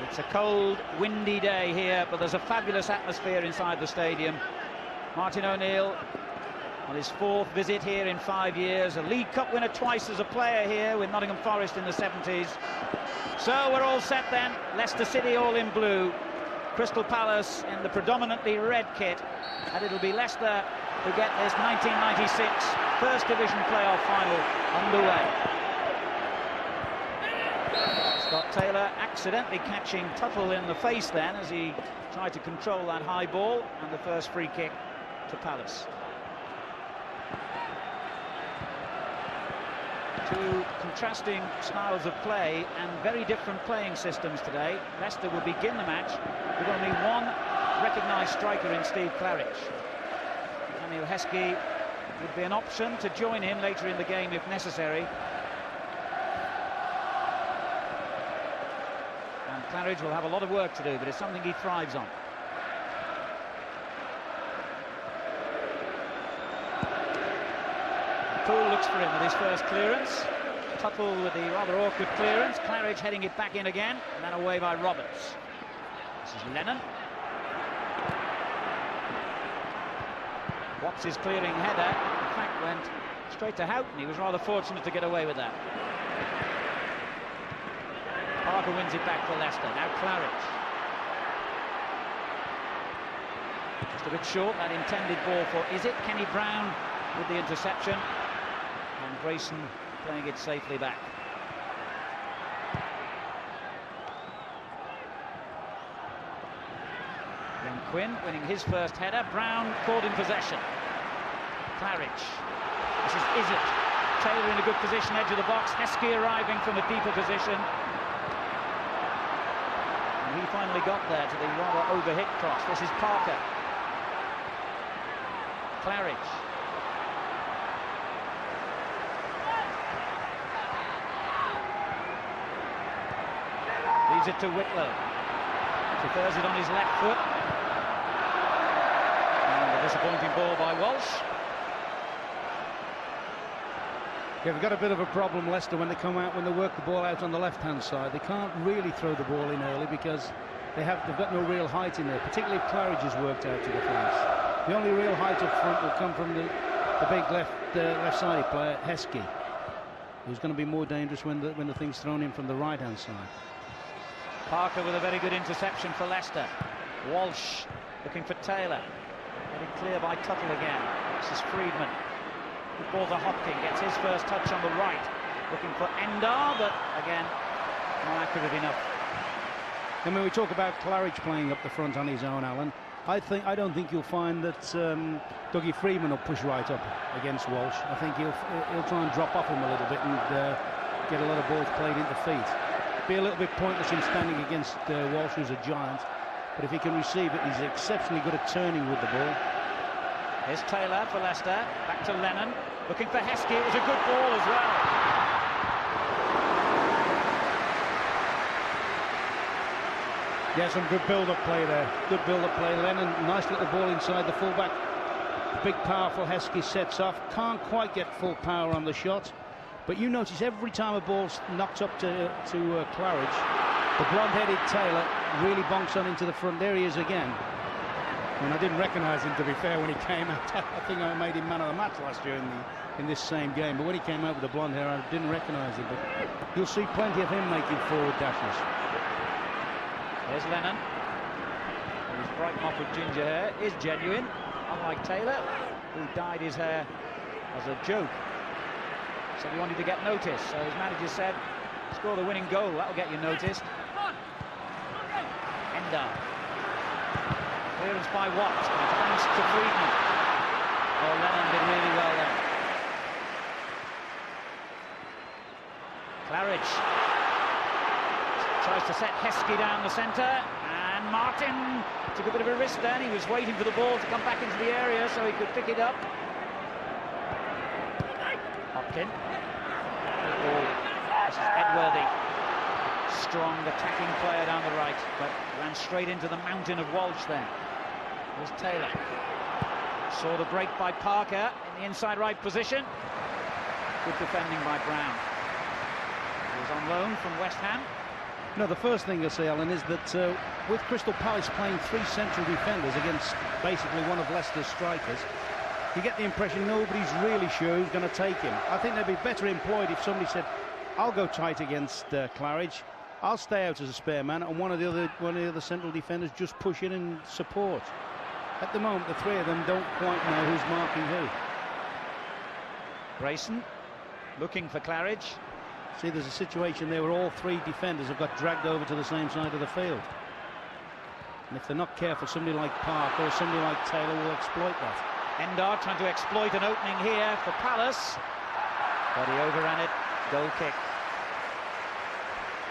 It's a cold, windy day here, but there's a fabulous atmosphere inside the stadium. Martin O'Neill on his 4th visit here in 5 years, a League Cup winner twice as a player here with Nottingham Forest in the 70s. So we're all set then. Leicester City all in blue, Crystal Palace in the predominantly red kit, and it'll be Leicester who get this 1996 First Division playoff final underway. Scott Taylor accidentally catching Tuttle in the face then as he tried to control that high ball, and the first free kick to Palace. Two contrasting styles of play and very different playing systems today. Leicester will begin the match with only one recognised striker in Steve Claridge. Daniel Heskey would be an option to join him later in the game if necessary. And Claridge will have a lot of work to do, but it's something he thrives on. Poole looks for him with his first clearance. Tuttle with the rather awkward clearance. Claridge heading it back in again, and then away by Roberts. This is Lennon. Watts' clearing header, in fact, went straight to Houghton. He was rather fortunate to get away with that. Parker wins it back for Leicester. Now Claridge. Just a bit short, that intended ball for, is it Kenny Brown with the interception? And Grayson playing it safely back. Then Quinn winning his first header. Brown caught in possession. Claridge. This is it. Taylor in a good position, edge of the box. Heskey arriving from a deeper position. And he finally got there to the rather overhit cross. This is Parker. Claridge. Leaves it to Whitlow. Prefers it on his left foot. And a disappointing ball by Walsh. Yeah, they've got a bit of a problem, Leicester, when they come out, when they work the ball out on the left-hand side. They can't really throw the ball in early because they've got no real height in there, particularly if Claridge is worked out to the flanks. The only real height up front will come from the big left-sided player, Heskey, who's going to be more dangerous when the thing's thrown in from the right-hand side. Parker with a very good interception for Leicester. Walsh looking for Taylor. Getting clear by Tuttle again. This is Friedman. Good ball to Hopkin. Gets his first touch on the right. Looking for Endar, but again, not accurate enough. And when we talk about Claridge playing up the front on his own, Alan, I don't think you'll find that Dougie Freeman will push right up against Walsh. I think he'll try and drop off him a little bit and get a lot of balls played into feet. Be a little bit pointless him standing against Walsh, who's a giant, but if he can receive it, he's exceptionally good at turning with the ball. Here's Taylor for Leicester, back to Lennon, looking for Heskey. It was a good ball as well. Yeah, some good build-up play there. Good build-up play. Lennon, nice little ball inside the fullback. Big, powerful Heskey sets off. Can't quite get full power on the shot. But you notice every time a ball's knocked up to Claridge, the blonde-headed Taylor really bonks on into the front. There he is again. And I didn't recognise him, to be fair, when he came out. I think I made him man of the match last year in this same game. But when he came out with the blonde hair, I didn't recognise him. But you'll see plenty of him making forward dashes. There's Lennon. His bright mop of ginger hair is genuine, unlike Taylor, who dyed his hair as a joke. So he wanted to get noticed. So his manager said, score the winning goal, that'll get you noticed. Endar. Clearance by Watts, thanks to Friedman. Oh, Lennon did really well there. Claridge tries to set Heskey down the centre, and Martin took a bit of a risk then. He was waiting for the ball to come back into the area so he could pick it up. Hopkin. Good ball. This is Edworthy. Strong attacking player down the right, but ran straight into the mountain of Walsh then. There's Taylor. Saw the break by Parker in the inside right position. Good defending by Brown. He was on loan from West Ham. No, the first thing I say, Alan, is that with Crystal Palace playing 3 central defenders against basically one of Leicester's strikers, you get the impression nobody's really sure who's going to take him. I think they'd be better employed if somebody said, I'll go tight against Claridge, I'll stay out as a spare man, and one of the other central defenders just push in and support. At the moment, the 3 of them don't quite know who's marking who. Grayson looking for Claridge. See, there's a situation there where all 3 defenders have got dragged over to the same side of the field. And if they're not careful, somebody like Park or somebody like Taylor will exploit that. Endar trying to exploit an opening here for Palace, but he overran it. Goal kick.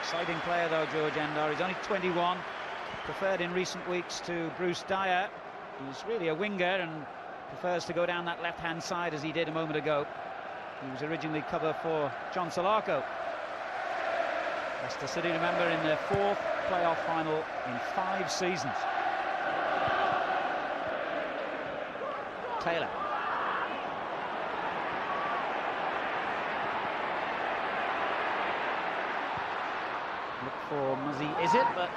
Exciting player though, George Endar. He's only 21, preferred in recent weeks to Bruce Dyer. He's really a winger and prefers to go down that left-hand side as he did a moment ago. He was originally cover for John Solarco. Leicester City, remember, in their 4th playoff final in 5 seasons. Taylor. Look for Muzzy, is it? But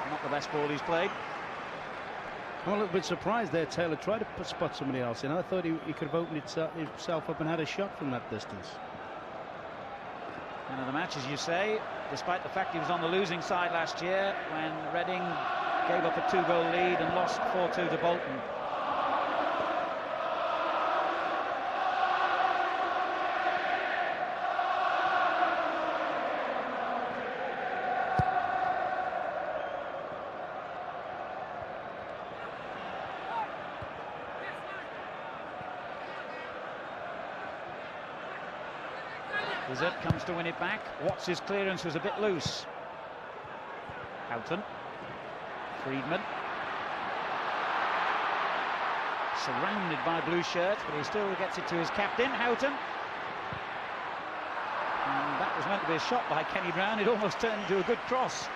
not the best ball he's played. I'm a little bit surprised there. Taylor tried to spot somebody else in. I thought he could have opened himself up and had a shot from that distance. Man of the match, as you say, despite the fact he was on the losing side last year when Reading gave up a 2-goal lead and lost 4-2 to Bolton. Izzet comes to win it back. Watts' clearance was a bit loose. Houghton. Friedman. Surrounded by blue shirts, but he still gets it to his captain, Houghton. And that was meant to be a shot by Kenny Brown. It almost turned into a good cross.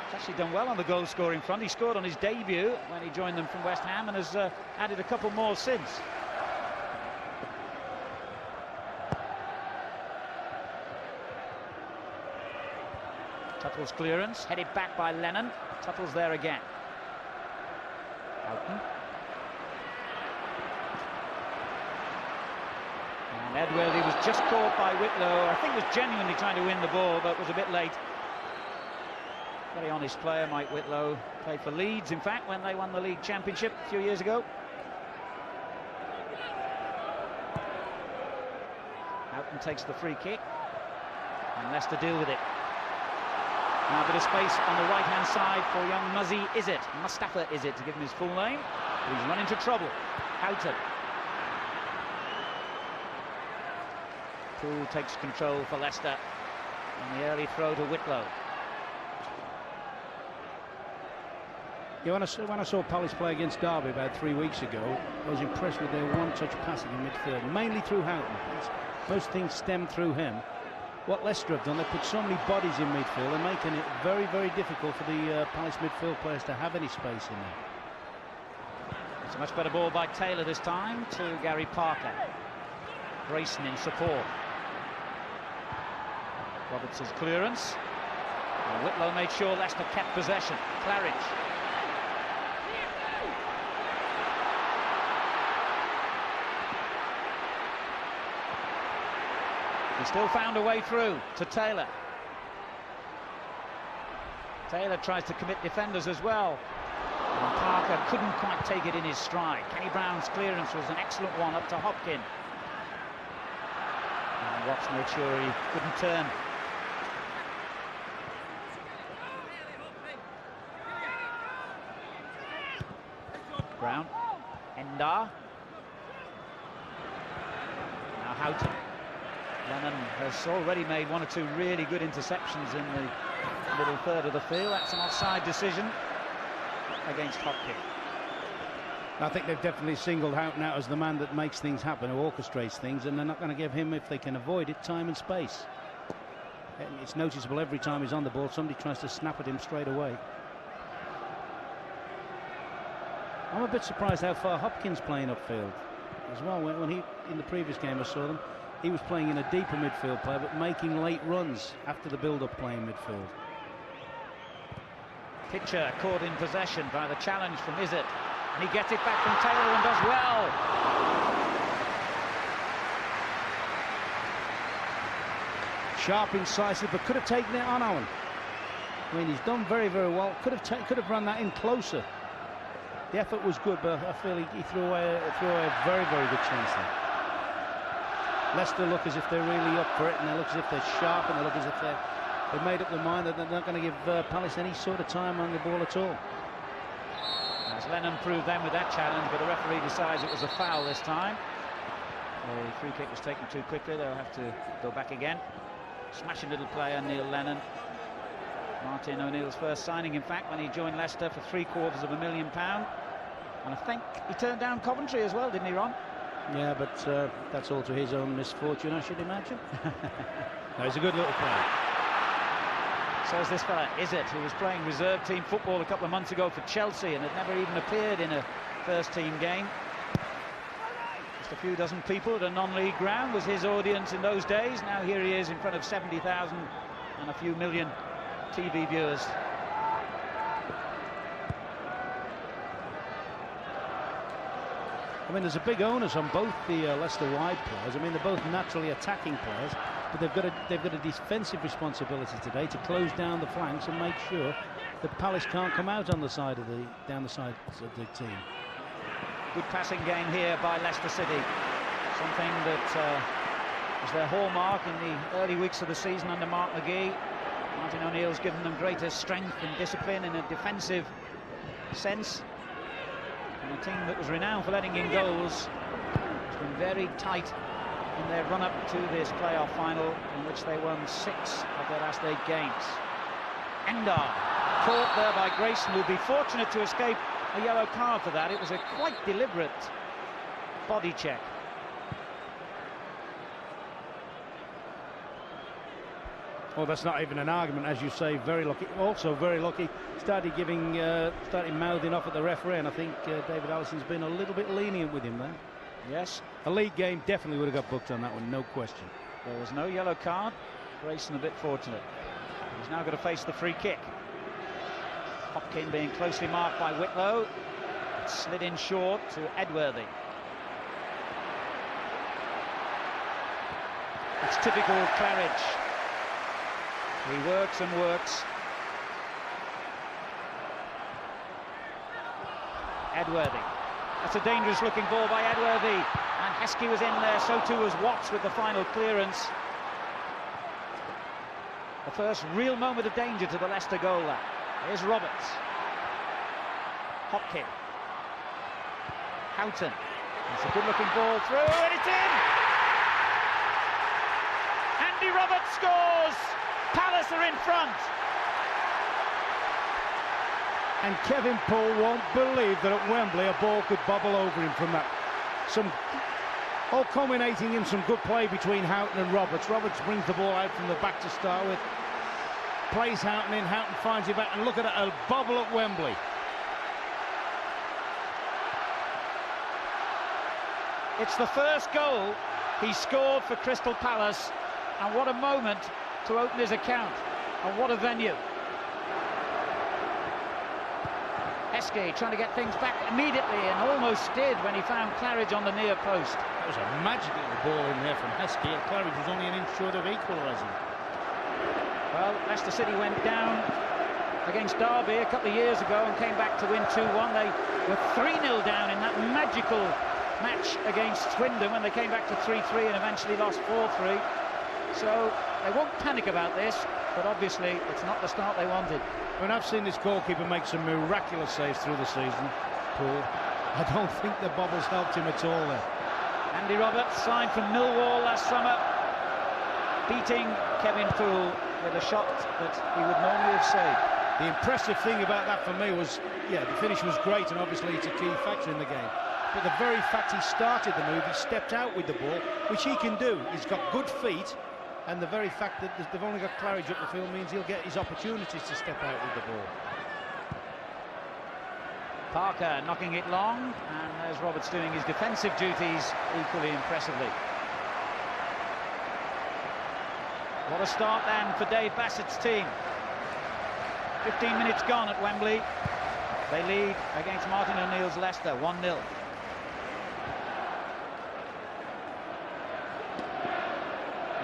He's actually done well on the goal-scoring front. He scored on his debut when he joined them from West Ham and has added a couple more since. Tuttle's clearance, headed back by Lennon. Tuttle's there again. Houghton. And Edworthy was just caught by Whitlow. I think was genuinely trying to win the ball, but was a bit late. Very honest player, Mike Whitlow. Played for Leeds, in fact, when they won the league championship a few years ago. Houghton takes the free kick. And Leicester deal with it. Now a bit of space on the right-hand side for young Muzzy Izzet. Mustafa Izzet, to give him his full name. But he's run into trouble. Houghton. Poole takes control for Leicester. And the early throw to Whitlow. Yeah, when I saw Palace play against Derby about 3 weeks ago, I was impressed with their one-touch passing in midfield, mainly through Houghton. Most things stem through him. What Leicester have done, they put so many bodies in midfield and making it very, very difficult for the Palace midfield players to have any space in there. It's a much better ball by Taylor this time to Gary Parker. Grayson in support. Robertson's clearance. And Whitlow made sure Leicester kept possession. Claridge. He still found a way through to Taylor. Taylor tries to commit defenders as well. And Parker couldn't quite take it in his stride. Kenny Brown's clearance was an excellent one up to Hopkin. And Watts made sure he couldn't turn. Brown. Endar. Now Houghton. Lennon has already made 1 or 2 really good interceptions in the middle third of the field. That's an offside decision against Hopkin. I think they've definitely singled Houghton out as the man that makes things happen, who orchestrates things, and they're not going to give him, if they can avoid it, time and space. And it's noticeable every time he's on the ball, somebody tries to snap at him straight away. I'm a bit surprised how far Hopkins playing upfield as well. When he, in the previous game I saw them, he was playing in a deeper midfield player, but making late runs after the build-up play in midfield. Pitcher caught in possession by the challenge from Izzet, and he gets it back from Taylor and does well. Sharp, incisive, but could have taken it on Allen. I mean, he's done very, very well. Could have run that in closer. The effort was good, but I feel he threw away a very, very good chance there. Leicester look as if they're really up for it, and they look as if they're sharp, and they look as if they've made up their mind that they're not going to give Palace any sort of time on the ball at all. As Lennon proved then with that challenge, but the referee decides it was a foul this time. The free kick was taken too quickly. They'll have to go back again. Smashing little player, Neil Lennon. Martin O'Neill's first signing, in fact, when he joined Leicester for £750,000. And I think he turned down Coventry as well, didn't he, Ron? Yeah, but that's all to his own misfortune, I should imagine. No, he's a good little player. So is this fella, Izzet, who was playing reserve team football a couple of months ago for Chelsea and had never even appeared in a first team game. Just a few dozen people at a non-league ground was his audience in those days. Now here he is in front of 70,000 and a few million TV viewers. I mean, there's a big onus on both the Leicester wide players. I mean, they're both naturally attacking players, but they've got a defensive responsibility today to close down the flanks and make sure that Palace can't come out on the side of down the sides of the team. Good passing game here by Leicester City. Something that was their hallmark in the early weeks of the season under Mark McGee. Martin O'Neill's given them greater strength and discipline in a defensive sense. And a team that was renowned for letting in goals has been very tight in their run-up to this playoff final, in which they won 6 of their last 8 games. Endar, caught there by Grayson, who'll be fortunate to escape a yellow card for that. It was a quite deliberate body check. Well, that's not even an argument, as you say. Very lucky, also very lucky. Started mouthing off at the referee, and I think David Allison's been a little bit lenient with him there. Yes, a league game definitely would have got booked on that one, no question. There was no yellow card. Grayson a bit fortunate. He's now got to face the free kick. Hopkin being closely marked by Whitlow. It slid in short to Edworthy. It's typical Claridge. He works and works. Edworthy. That's a dangerous looking ball by Edworthy. And Heskey was in there, so too was Watts with the final clearance. The first real moment of danger to the Leicester goal there. Here's Roberts. Hopkin. Houghton. It's a good looking ball through, and it's in! Andy Roberts scores! Palace are in front. And Kevin Poole won't believe that at Wembley a ball could bobble over him from that. All culminating in some good play between Houghton and Roberts. Roberts brings the ball out from the back to start with. Plays Houghton in, Houghton finds it back, and look at it, a bobble at Wembley. It's the first goal he scored for Crystal Palace, and what a moment to open his account, and what a venue. Heskey trying to get things back immediately, and almost did when he found Claridge on the near post. That was a magic little ball in there from Heskey. Claridge was only an inch short of equalising. Well, Leicester City went down against Derby a couple of years ago and came back to win 2-1. They were 3-0 down in that magical match against Swindon when they came back to 3-3 and eventually lost 4-3. So they won't panic about this, but obviously it's not the start they wanted. I mean, I've seen this goalkeeper make some miraculous saves through the season, Poole. I don't think the bobbles helped him at all there. Andy Roberts, signed from Millwall last summer, beating Kevin Poole with a shot that he would normally have saved. The impressive thing about that for me was, yeah, the finish was great, and obviously it's a key factor in the game. But the very fact he started the move, he stepped out with the ball, which he can do. He's got good feet, and the very fact that they've only got Claridge up the field means he'll get his opportunities to step out with the ball. Parker knocking it long, and there's Roberts doing his defensive duties equally impressively. What a start then for Dave Bassett's team. 15 minutes gone at Wembley. They lead against Martin O'Neill's Leicester, 1-0.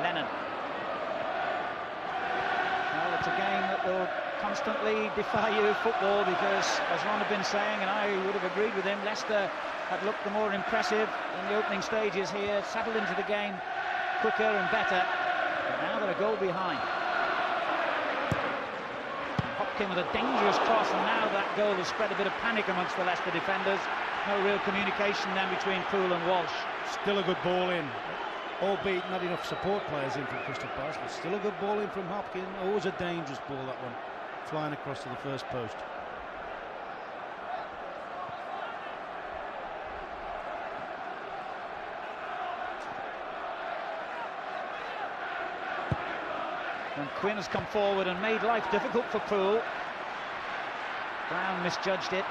Lennon. Well, it's a game that will constantly defy you football, because, as Ron had been saying, and I would have agreed with him, Leicester had looked the more impressive in the opening stages here, settled into the game quicker and better, but now they're a goal behind. Hopkin with a dangerous cross, and now that goal has spread a bit of panic amongst the Leicester defenders. No real communication then between Poole and Walsh. Still a good ball in, albeit not enough support players in from Crystal Palace, but still a good ball in from Hopkin. Always a dangerous ball, that one, flying across to the first post. And Quinn has come forward and made life difficult for Poole. Brown misjudged it.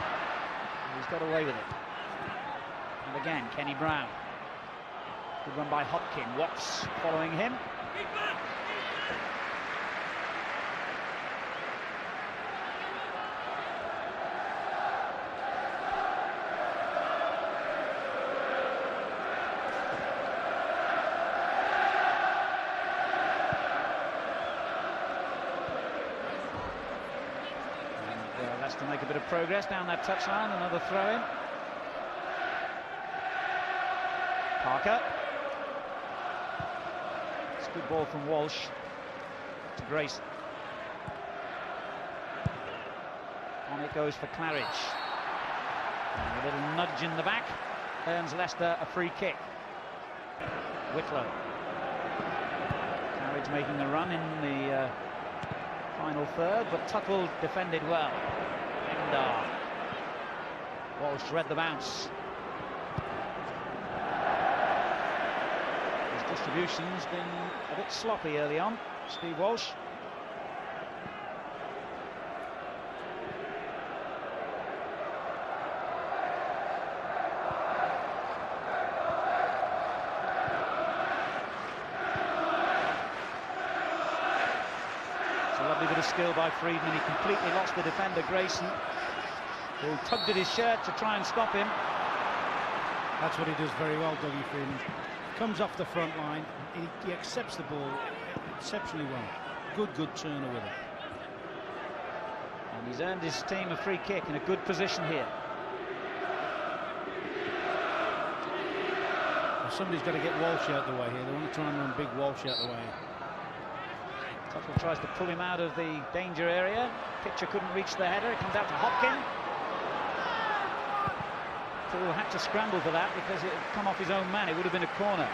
He's got away with it. And again, Kenny Brown. Good run by Hopkin. Watts following him. To make a bit of progress down that touchline. Another throw-in. Parker. It's a good ball from Walsh to Grace. On it goes for Claridge. And a little nudge in the back earns Leicester a free kick. Whitlow. Claridge making the run in the final third, but Tuttle defended well. Walsh read the bounce. His distribution's been a bit sloppy early on, Steve Walsh. It's a lovely bit of skill by Friedman. He completely lost the defender, Grayson, who tugged at his shirt to try and stop him. That's what he does very well, Dougie Freeman. Comes off the front line, he accepts the ball exceptionally well. Good turner with it. And he's earned his team a free kick in a good position here. Well, somebody's got to get Walsh out the way here. They want to try and run big Walsh out the way. Tuttle tries to pull him out of the danger area. Pitcher couldn't reach the header. It comes out to Hopkin. Poole had to scramble for that because it had come off his own man. It would have been a corner.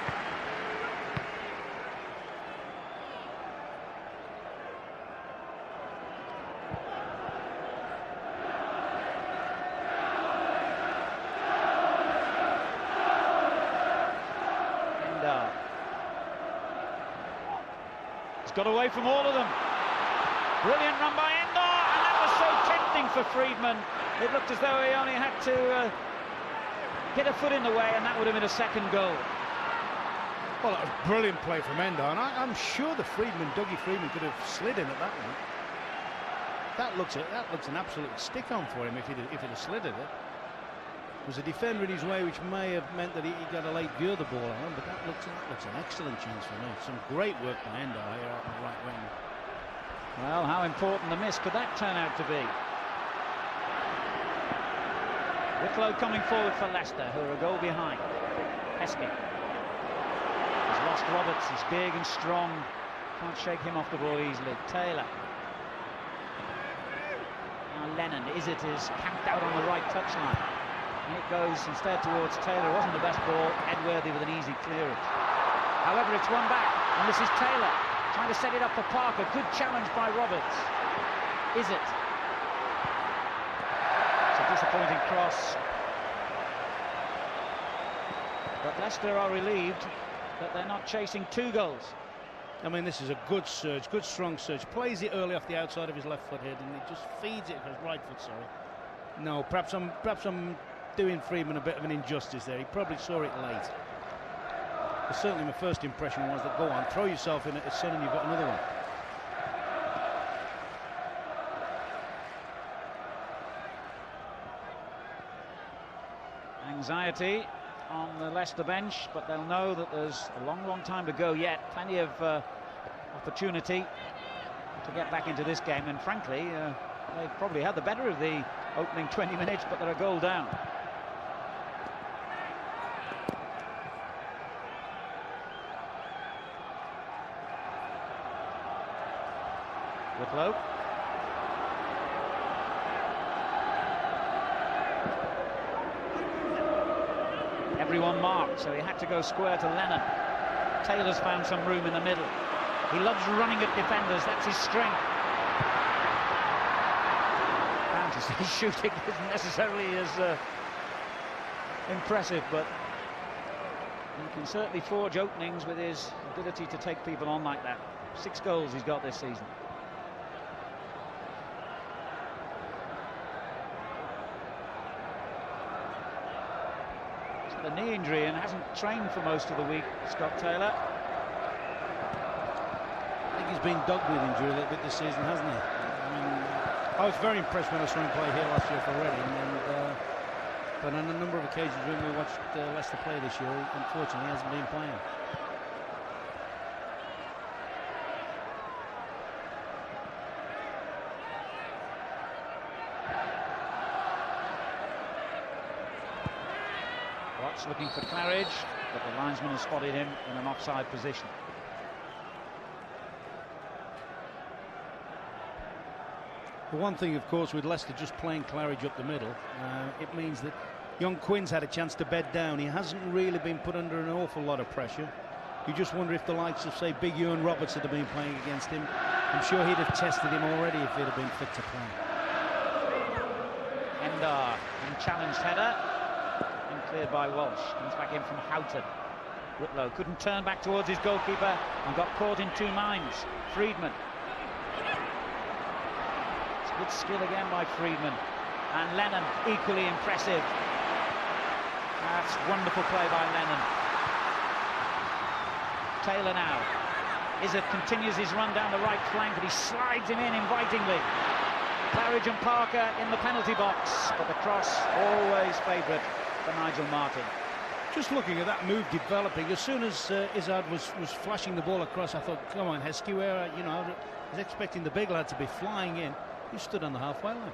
And he's got away from all of them. Brilliant run by Endar, and that was so tempting for Friedman. It looked as though he only had to get a foot in the way, and that would have been a second goal. Well, that was brilliant play from Endar, and I'm sure the Dougie Freeman could have slid in at that one. That looks an absolute stick-on for him if he'd have slid at it. There was a defender in his way, which may have meant that he got a late view of the ball on, but that looks an excellent chance for me. Some great work by Endar here out on the right wing. Well, how important a miss could that turn out to be? Whitlow coming forward for Leicester, who are a goal behind. Heskey has lost Roberts. He's big and strong. Can't shake him off the ball easily. Taylor. Now Lennon. Is camped out on the right touchline. And it goes instead towards Taylor. It wasn't the best ball. Edworthy with an easy clearance. However, it's won back. And this is Taylor trying to set it up for Parker. Good challenge by Roberts. Is it? Disappointing cross, but Leicester are relieved that they're not chasing 2 goals. I mean, this is a good surge, good strong surge. Plays it early off the outside of his left foot here, and he just feeds it with his right foot. Sorry, no, perhaps I'm doing Freeman a bit of an injustice there. He probably saw it late. But certainly my first impression was that, go on, throw yourself in at Son and you've got another one. Anxiety on the Leicester bench, but they'll know that there's a long time to go yet. Plenty of opportunity to get back into this game, and frankly, they've probably had the better of the opening 20 minutes, but they're a goal down. Whitlow. Everyone marked, so he had to go square to Lennon. Taylor's found some room in the middle. He loves running at defenders, that's his strength. Fantasy shooting isn't necessarily as impressive, but he can certainly forge openings with his ability to take people on like that. 6 goals he's got this season. The knee injury and hasn't trained for most of the week, Scott Taylor. I think he's been dogged with injury a little bit this season, hasn't he? I mean, I was very impressed when I saw him play here last year for Reading, but on a number of occasions when we watched Leicester play this year, unfortunately he hasn't been playing. Looking for Claridge, but the linesman has spotted him in an offside position. The one thing, of course, with Leicester just playing Claridge up the middle, it means that young Quinn's had a chance to bed down. He hasn't really been put under an awful lot of pressure. You just wonder if the likes of, say, Big Ewan Roberts had been playing against him. I'm sure he'd have tested him already if he'd have been fit to play. Endar, unchallenged header. Cleared by Walsh, comes back in from Houghton. Whitlow couldn't turn back towards his goalkeeper and got caught in 2 minds. Friedman. It's good skill again by Friedman. And Lennon, equally impressive. That's wonderful play by Lennon. Taylor now. Izzard continues his run down the right flank, but he slides him in invitingly. Claridge and Parker in the penalty box, but the cross always favourite for Nigel Martin. Just looking at that move developing, as soon as Izzard was flashing the ball across, I thought, come on, Heskey, where, you know, I was expecting the big lad to be flying in. He stood on the halfway line.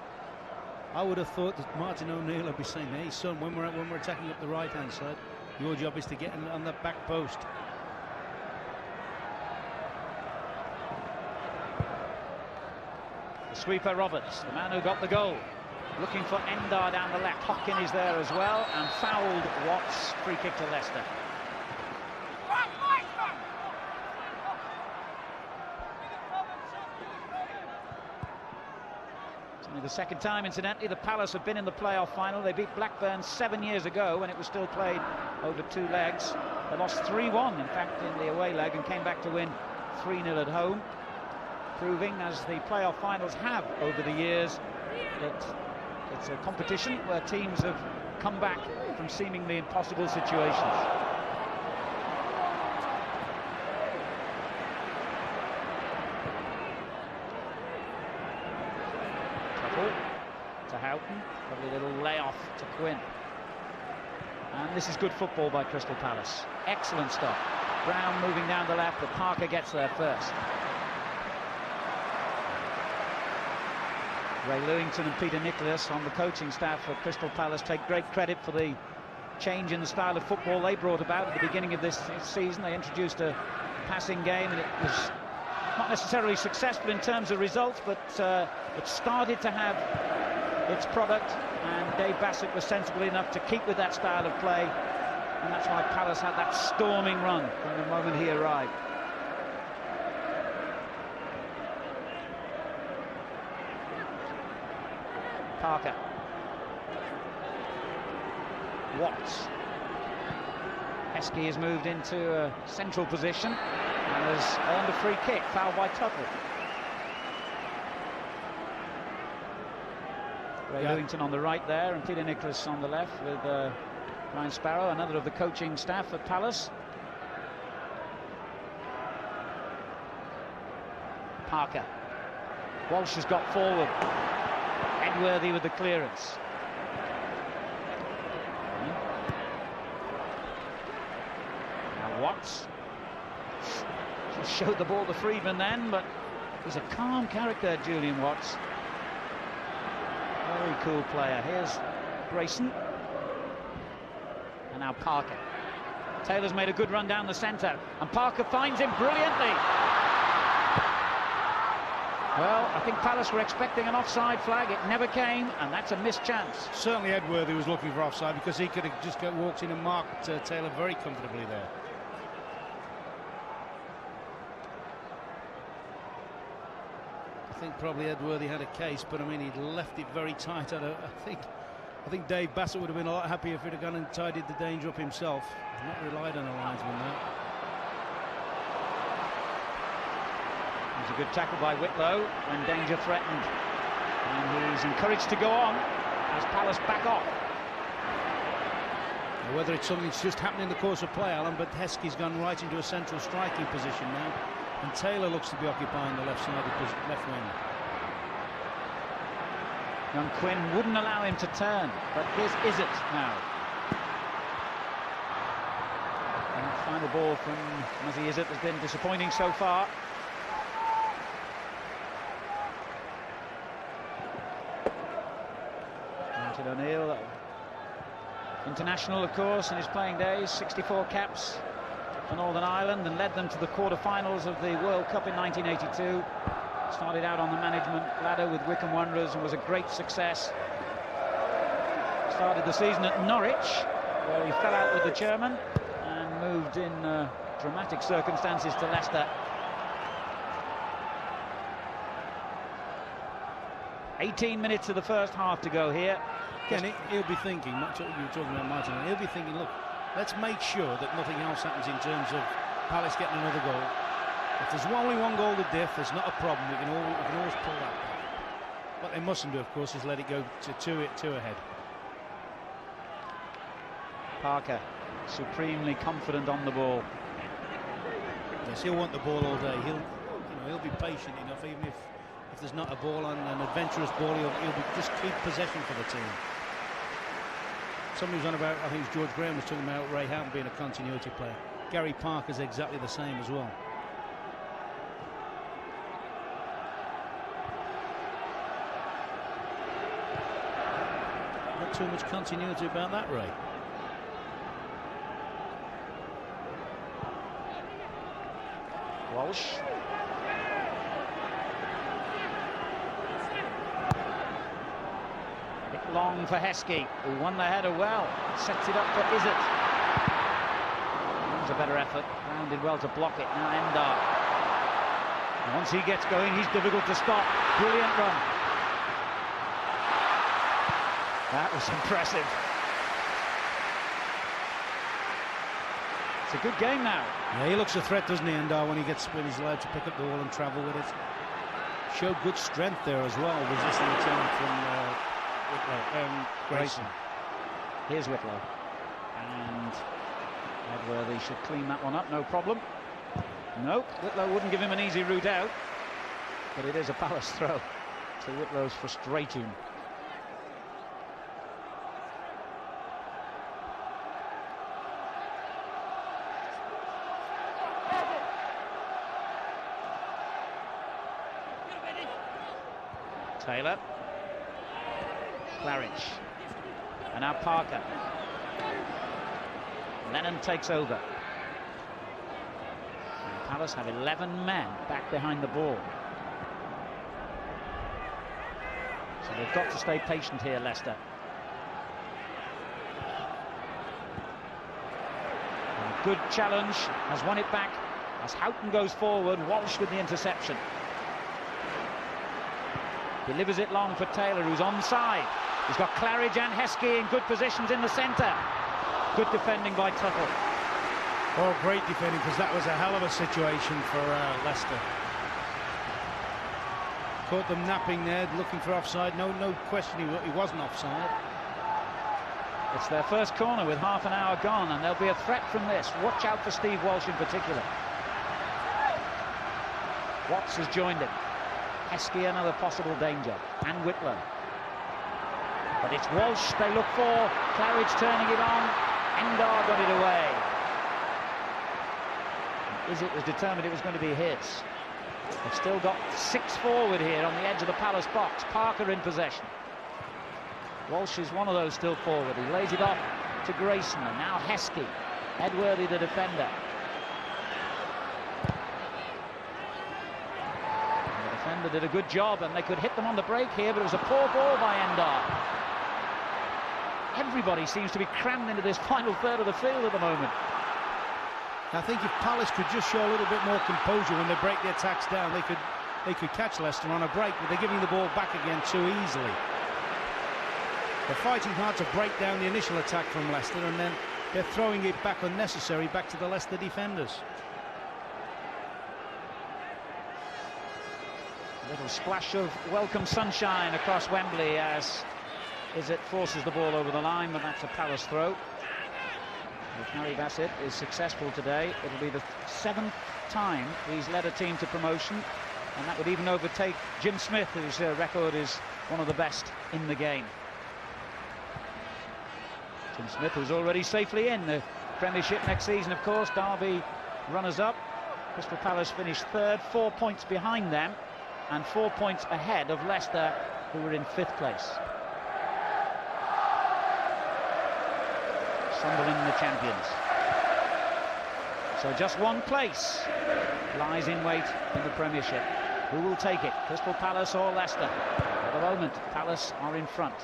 I would have thought that Martin O'Neill would be saying, hey, son, when we're attacking up the right-hand side, your job is to get in on that back post. The sweeper Roberts, the man who got the goal. Looking for Endar down the left. Hopkin is there as well, and fouled Watts. Free kick to Leicester. It's only the second time, incidentally, the Palace have been in the playoff final. They beat Blackburn 7 years ago when it was still played over 2 legs. They lost 3-1, in fact, in the away leg, and came back to win 3-0 at home, proving, as the playoff finals have over the years, that it's a competition where teams have come back from seemingly impossible situations. Trouble to Houghton, lovely little layoff to Quinn. And this is good football by Crystal Palace. Excellent stuff. Brown moving down the left, but Parker gets there first. Ray Lewington and Peter Nicholas on the coaching staff for Crystal Palace take great credit for the change in the style of football they brought about at the beginning of this season. They introduced a passing game, and it was not necessarily successful in terms of results, but it started to have its product, and Dave Bassett was sensible enough to keep with that style of play, and that's why Palace had that storming run from the moment he arrived. Parker. Watts. Heskey has moved into a central position and has earned a free kick, fouled by Tuttle. Ray Lewington on the right there, and Peter Nicholas on the left, with Ryan Sparrow, another of the coaching staff at Palace. Parker. Walsh has got forward. Edworthy with the clearance. Now Watts. Just showed the ball to Friedman then, but he's a calm character, Julian Watts. Very cool player. Here's Grayson. And now Parker. Taylor's made a good run down the centre, and Parker finds him brilliantly. Well, I think Palace were expecting an offside flag. It never came, and that's a missed chance. Certainly Edworthy was looking for offside, because he could have just walked in and marked Taylor very comfortably there. I think probably Edworthy had a case, but I mean, he'd left it very tight. I think Dave Bassett would have been a lot happier if he'd have gone and tidied the danger up himself. Not relied on a linesman there. It was a good tackle by Whitlow when danger threatened. And he's encouraged to go on as Palace back off. Whether it's something that's just happened in the course of play, Alan, but Heskey's gone right into a central striking position now. And Taylor looks to be occupying the left wing. Young Quinn wouldn't allow him to turn, but here's Izzet now. And the final ball from Muzzy Izzet has been disappointing so far. Martin O'Neill, international of course in his playing days, 64 caps for Northern Ireland, and led them to the quarter-finals of the World Cup in 1982. Started out on the management ladder with Wycombe Wanderers and was a great success. Started the season at Norwich, where he fell out with the chairman, and moved in dramatic circumstances to Leicester. 18 minutes of the first half to go here. Again, he'll be thinking, you were talking about Martin, he'll be thinking, look, let's make sure that nothing else happens in terms of Palace getting another goal. If there's only one goal to diff, there's not a problem. We can always pull that back. What they mustn't do, of course, is let it go to two ahead. Parker, supremely confident on the ball. Yes, he'll want the ball all day. He'll be patient enough, even if there's not a ball on, an adventurous ball, he'll just keep possession for the team. Somebody was on about, I think it was George Graham was talking about Ray Houghton being a continuity player. Gary Parker's exactly the same as well. Not too much continuity about that, Ray. Walsh. Bit long for Heskey, who won the header well. Sets it up for Izzet. That was a better effort. Brown did well to block it. Now Endar. And once he gets going, he's difficult to stop. Brilliant run. That was impressive. It's a good game now. Yeah, he looks a threat, doesn't he, Endar, when he's allowed to pick up the ball and travel with it. Showed good strength there as well, resisting the turn from Grayson. Here's Whitlow. And Edworthy should clean that one up, no problem. No, Whitlow wouldn't give him an easy route out. But it is a Palace throw to Whitlow's frustration. Taylor, Claridge, and now Parker. Lennon takes over. And Palace have 11 men back behind the ball. So they've got to stay patient here, Leicester. And a good challenge, has won it back as Houghton goes forward. Walsh with the interception. Delivers it long for Taylor, who's onside. He's got Claridge and Heskey in good positions in the centre. Good defending by Tuttle. Oh, great defending, because that was a hell of a situation for Leicester. Caught them napping there, looking for offside. No question he wasn't offside. It's their first corner with half an hour gone, and there'll be a threat from this. Watch out for Steve Walsh in particular. Watts has joined him. Heskey, another possible danger, and Whitlow. But it's Walsh they look for. Claridge turning it on. Endar got it away. Izzet was determined it was going to be his. They've still got 6 forward here on the edge of the Palace box. Parker in possession. Walsh is one of those still forward. He lays it off to Grayson, and now Heskey. Edworthy, the defender. And the defender did a good job, and they could hit them on the break here, but it was a poor ball by Endar. Everybody seems to be crammed into this final third of the field at the moment. I think if Palace could just show a little bit more composure when they break the attacks down, they could catch Leicester on a break, but they're giving the ball back again too easily. They're fighting hard to break down the initial attack from Leicester, and then they're throwing it back unnecessary back to the Leicester defenders. A little splash of welcome sunshine across Wembley as Izzet forces the ball over the line, but that's a Palace throw. If Harry Bassett is successful today, it'll be the 7th time he's led a team to promotion, and that would even overtake Jim Smith, whose record is one of the best in the game. Jim Smith, who's already safely in the Premiership next season, of course. Derby runners-up. Crystal Palace finished 3rd, 4 points behind them, and 4 points ahead of Leicester, who were in 5th place. Sunderland the champions. So just 1 place lies in wait in the Premiership. Who will take it, Crystal Palace or Leicester? At the moment, Palace are in front.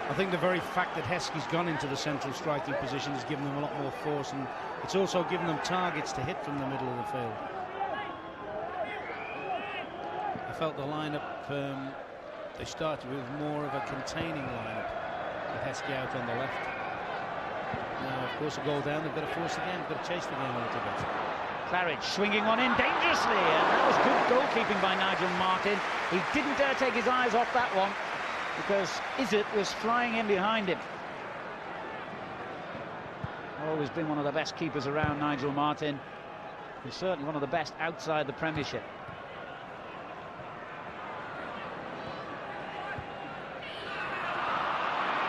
I think the very fact that Heskey's gone into the central striking position has given them a lot more force, and it's also given them targets to hit from the middle of the field. I felt the lineup they started with more of a containing lineup with Heskey out on the left. Now, of course, a goal down, they've got to force the game, they've got to chase the game a little bit. Claridge swinging one in dangerously, and that was good goalkeeping by Nigel Martyn. He didn't dare take his eyes off that one, because Izzet was flying in behind him. Always been one of the best keepers around, Nigel Martyn. He's certainly one of the best outside the Premiership.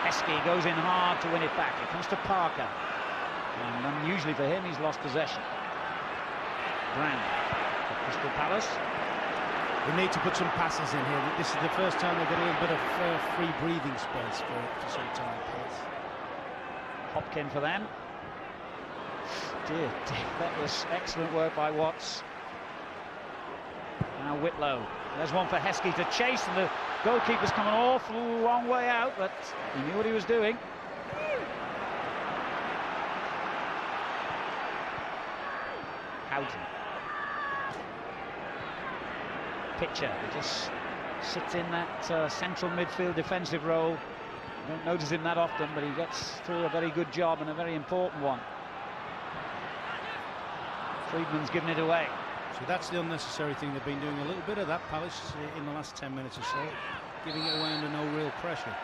Heskey goes in hard to win it back. It comes to Parker, and unusually for him, he's lost possession. Brand for Crystal Palace. They need to put some passes in here. This is the first time they've got a little bit of free breathing space for some time. Hopkin for them. Dear, that was excellent work by Watts. Now Whitlow. There's one for Heskey to chase, and the goalkeeper's come an awful long way out, but he knew what he was doing. Houghton. Pitcher, he just sits in that central midfield defensive role. You don't notice him that often, but he gets through a very good job and a very important one. Friedman's given it away. So that's the unnecessary thing. They've been doing a little bit of that, Palace, in the last 10 minutes or so, giving it away under no real pressure.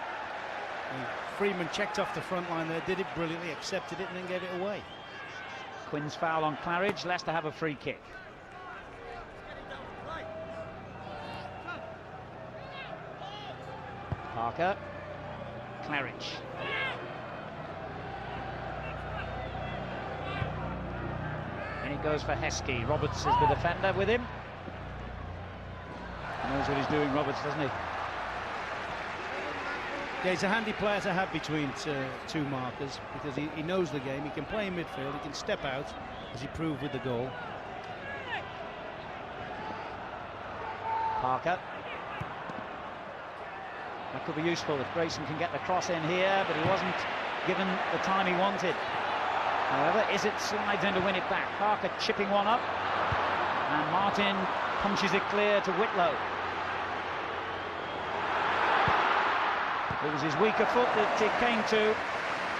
And Friedman checked off the front line there, did it brilliantly, accepted it, and then gave it away. Quinn's foul on Claridge. Leicester have a free kick. Parker, Claridge. And it goes for Heskey. Roberts is the defender with him. He knows what he's doing, Roberts, doesn't he? Yeah, he's a handy player to have between two markers, because he knows the game. He can play in midfield, he can step out, as he proved with the goal. Parker. That could be useful if Grayson can get the cross in here, but he wasn't given the time he wanted. However, Izzet slides in to win it back. Parker chipping one up, and Martyn punches it clear to Whitlow. It was his weaker foot that it came to,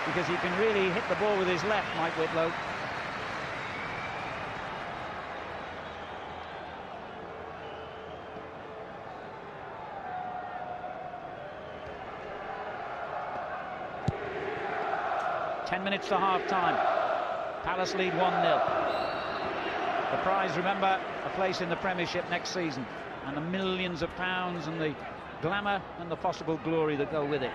because he can really hit the ball with his left, Mike Whitlow. 10 minutes to half-time. Palace lead 1-0. The prize, remember, a place in the Premiership next season, and the millions of pounds and the glamour and the possible glory that go with it.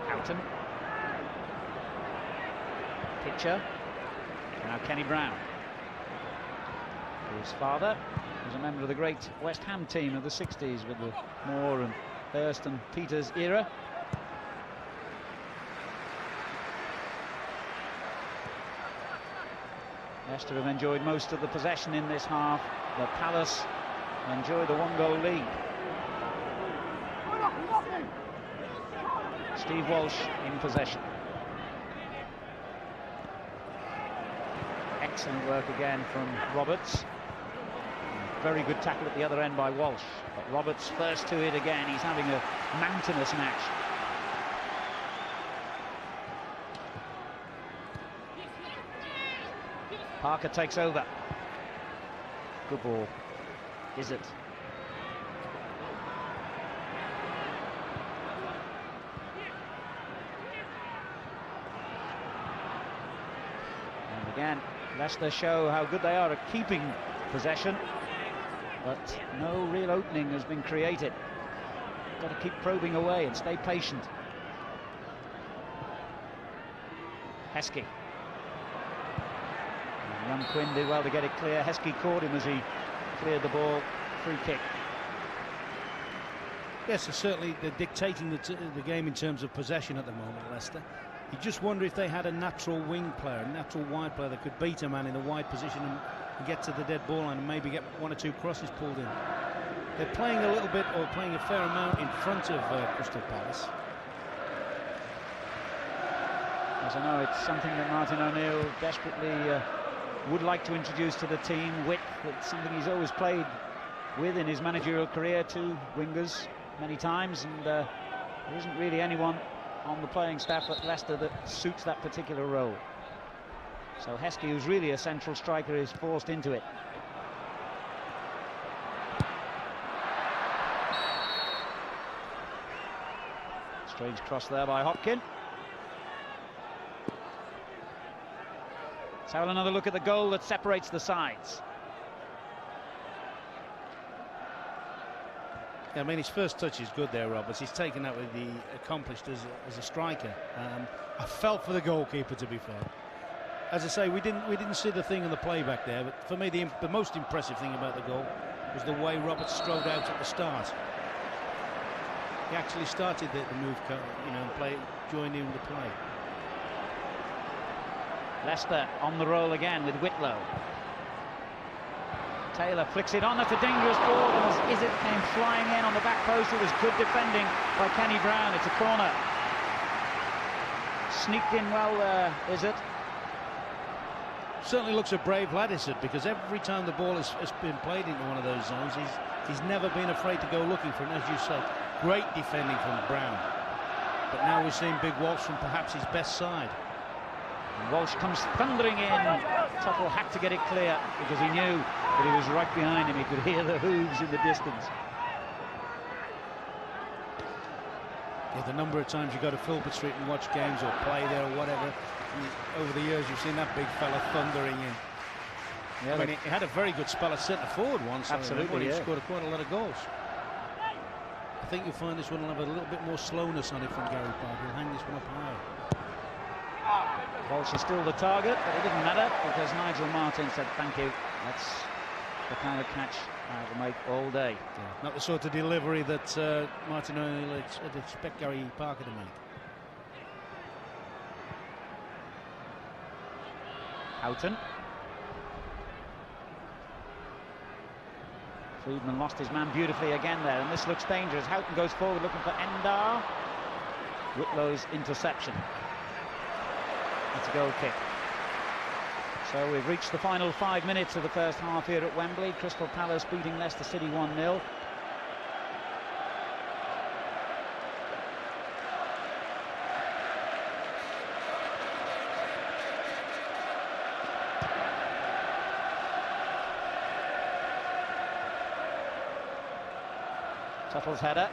Houghton. Pitcher. Now Kenny Brown. His father was a member of the great West Ham team of the 60s with the Moore and Hurst and Peters era. Leicester have enjoyed most of the possession in this half, but Palace enjoy the one-goal lead. Steve Walsh in possession. Excellent work again from Roberts. Very good tackle at the other end by Walsh. But Roberts first to it again. He's having a mountainous match. Parker takes over. Good ball. Is it? And again, Leicester show how good they are at keeping possession, but no real opening has been created. Got to keep probing away and stay patient. Heskey. Young Quinn did well to get it clear. Heskey caught him as he cleared the ball. Free kick. Yes, certainly they're dictating the game in terms of possession at the moment, Leicester. You just wonder if they had a natural wing player, a natural wide player that could beat a man in a wide position and get to the dead ball line and maybe get one or two crosses pulled in. They're playing a little bit, or playing a fair amount, in front of Crystal Palace. As I know, it's something that Martin O'Neill desperately would like to introduce to the team. Width, it's something he's always played with in his managerial career, two wingers many times, and there isn't really anyone on the playing staff at Leicester that suits that particular role. So Heskey, who's really a central striker, is forced into it. Strange cross there by Hopkin. Let's have another look at the goal that separates the sides. Yeah, I mean, his first touch is good there, Roberts. He's taken that with the accomplished as a striker. I felt for the goalkeeper, to be fair. As I say, we didn't see the thing in the playback there, but for me the most impressive thing about the goal was the way Roberts strode out at the start. He actually started the move, you know, and joined in the play. Leicester on the roll again with Whitlow. Taylor flicks it on. That's a dangerous ball, and as Izzet came flying in on the back post, it was good defending by Kenny Brown. It's a corner. Sneaked in well there, Izzet. Certainly looks a brave lad, Izzet, because every time the ball has been played into one of those zones, he's never been afraid to go looking for it. And as you said, great defending from Brown. But now we're seeing Big Walsh from perhaps his best side. And Walsh comes thundering in. Topple had to get it clear because he knew that he was right behind him. He could hear the hooves in the distance. Yeah, the number of times you go to Filbert Street and watch games or play there or whatever, over the years you've seen that big fella thundering in. Yeah, I mean, he had a very good spell at centre forward once. Absolutely, he scored quite a lot of goals. I think you'll find this one will have a little bit more slowness on it from Gary Park. He'll hang this one up high. Walsh is still the target, but it didn't matter because Nigel Martin said thank you. That's the kind of catch I will make all day. Yeah, not the sort of delivery that Martin O'Neill would expect Gary Parker to make. Houghton. Friedman lost his man beautifully again there, and this looks dangerous. Houghton goes forward looking for Endar. Whitlow's interception. It's a goal kick. So we've reached the final 5 minutes of the first half here at Wembley. Crystal Palace beating Leicester City 1-0. Tuttle's header.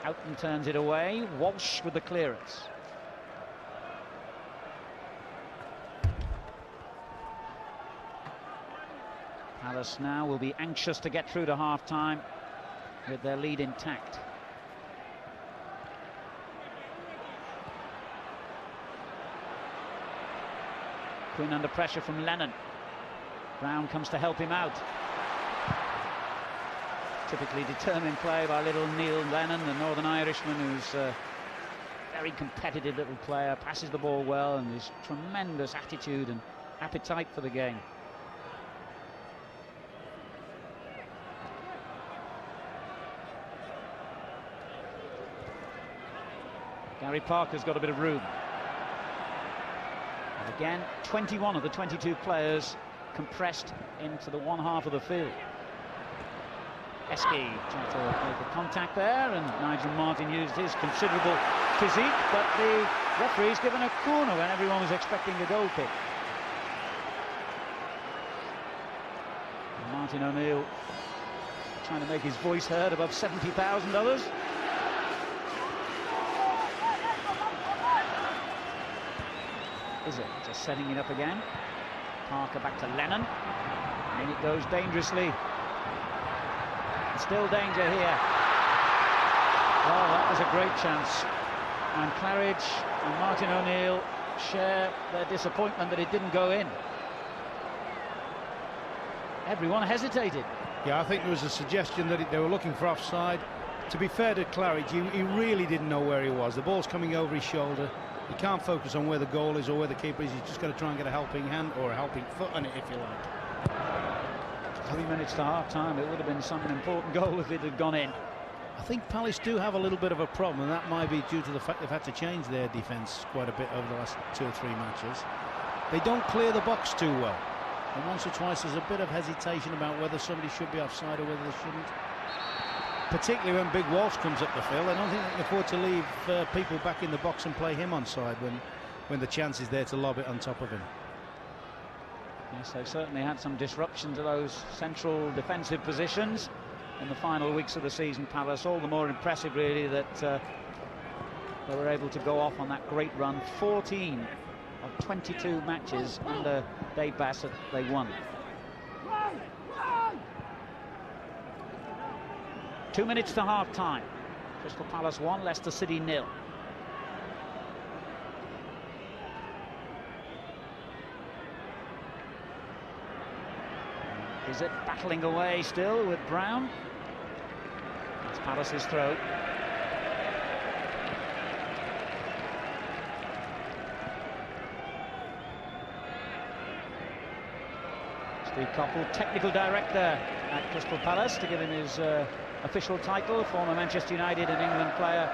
Houghton turns it away. Walsh with the clearance. Palace now will be anxious to get through to half-time with their lead intact. Quinn under pressure from Lennon. Brown comes to help him out. Typically determined play by little Neil Lennon, the Northern Irishman, who's a very competitive little player, passes the ball well, and has tremendous attitude and appetite for the game. Gary Parker's got a bit of room. And again, 21 of the 22 players compressed into the one half of the field. Heskey tried to make a contact there, and Nigel Martin used his considerable physique, but the referee's given a corner when everyone was expecting a goal kick. And Martin O'Neill trying to make his voice heard above 70,000 others. Is it just setting it up again? Parker back to Lennon, and it goes dangerously. Still danger here. Oh, that was a great chance. And Claridge and Martin O'Neill share their disappointment that it didn't go in. Everyone hesitated. Yeah, I think there was a suggestion that they were looking for offside. To be fair to Claridge, he really didn't know where he was. The ball's coming over his shoulder. He can't focus on where the goal is or where the keeper is. He's just got to try and get a helping hand or a helping foot on it, if you like. 3 minutes to half-time, it would have been some important goal if it had gone in. I think Palace do have a little bit of a problem, and that might be due to the fact they've had to change their defence quite a bit over the last 2 or 3 matches. They don't clear the box too well, and once or twice there's a bit of hesitation about whether somebody should be offside or whether they shouldn't. Particularly when Big Walsh comes up the field, I don't think they can afford to leave people back in the box and play him onside when the chance is there to lob it on top of him. Yes, they've certainly had some disruption to those central defensive positions in the final weeks of the season, Palace. All the more impressive, really, that they were able to go off on that great run. 14 of 22 matches under Dave Bassett they won. 2 minutes to half-time. Crystal Palace 1, Leicester City 0. Is it battling away still with Brown? It's Palace's throw. Steve Coppell, technical director at Crystal Palace, to give him his official title. Former Manchester United and England player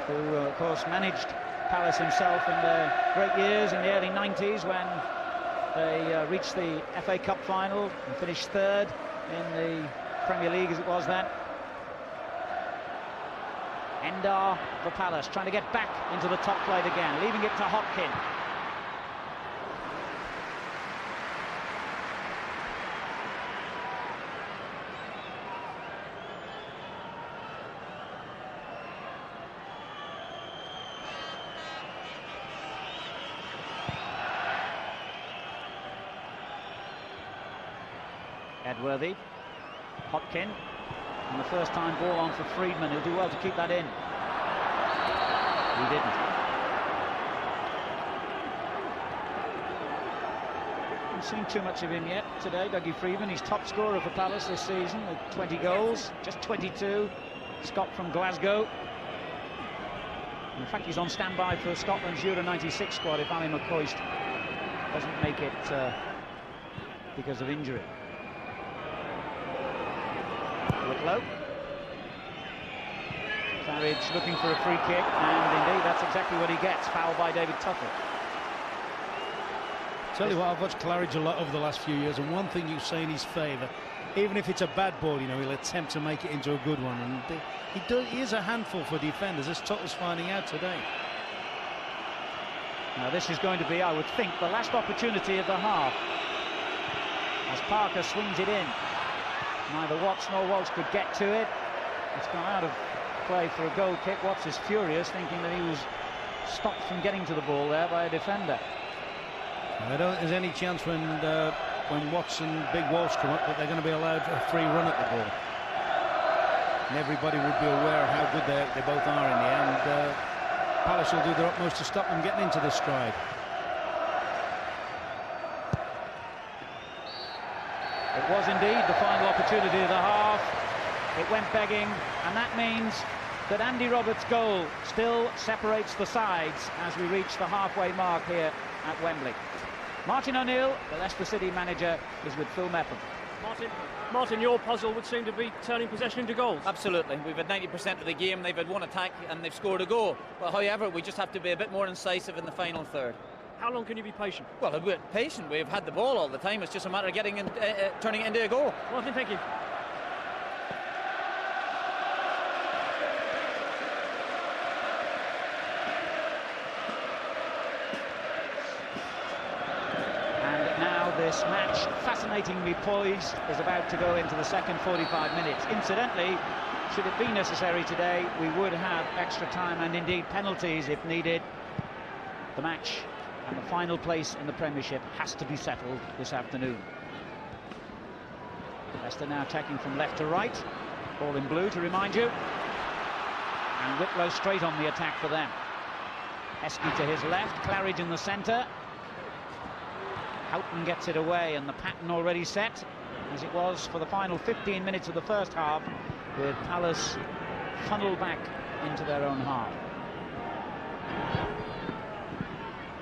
who, of course, managed Palace himself in the great years in the early 90s when they reached the FA Cup final and finished 3rd in the Premier League, as it was then. Endar for Palace, trying to get back into the top flight again, leaving it to Hopkin. Edworthy, Hopkin, and the first time ball on for Friedman. He'll do well to keep that in. He didn't. Haven't seen too much of him yet today, Dougie Friedman. He's top scorer for Palace this season with 20 goals, just 22. Scott from Glasgow. In fact, he's on standby for Scotland's Euro 96 squad if Ali McCoist doesn't make it because of injury. Whitlow. Claridge looking for a free kick, and indeed that's exactly what he gets. Foul by David Tuttle. Tell you what, I've watched Claridge a lot over the last few years, and one thing you say in his favour, even if it's a bad ball, you know, he'll attempt to make it into a good one, and he is a handful for defenders, as Tuttle's finding out today. Now this is going to be, I would think, the last opportunity of the half, as Parker swings it in. Neither Watts nor Walsh could get to it. It's gone out of play for a goal kick. Watts is furious, thinking that he was stopped from getting to the ball there by a defender. I don't think there's any chance when Watts and Big Walsh come up that they're going to be allowed a free run at the ball. And everybody would be aware of how good they both are in the end. Palace will do their utmost to stop them getting into this stride. It was indeed the final opportunity of the half. It went begging, and that means that Andy Roberts' goal still separates the sides as we reach the halfway mark here at Wembley. Martin O'Neill, the Leicester City manager, is with Phil Mepham. Martin, your puzzle would seem to be turning possession into goals. Absolutely. We've had 90% of the game, they've had one attack and they've scored a goal. But however, we just have to be a bit more incisive in the final third. How long can you be patient? Well, we're patient. We've had the ball all the time. It's just a matter of getting turning it into a goal. Martin, thank you. This match, fascinatingly poised, is about to go into the second 45 minutes. Incidentally, should it be necessary today, we would have extra time and indeed penalties if needed. The match and the final place in the Premiership has to be settled this afternoon. Leicester now attacking from left to right, all in blue to remind you. And Whitlow straight on the attack for them. Heskey to his left, Claridge in the centre. Houghton gets it away, and the pattern already set, as it was for the final 15 minutes of the first half, with Palace funneled back into their own half.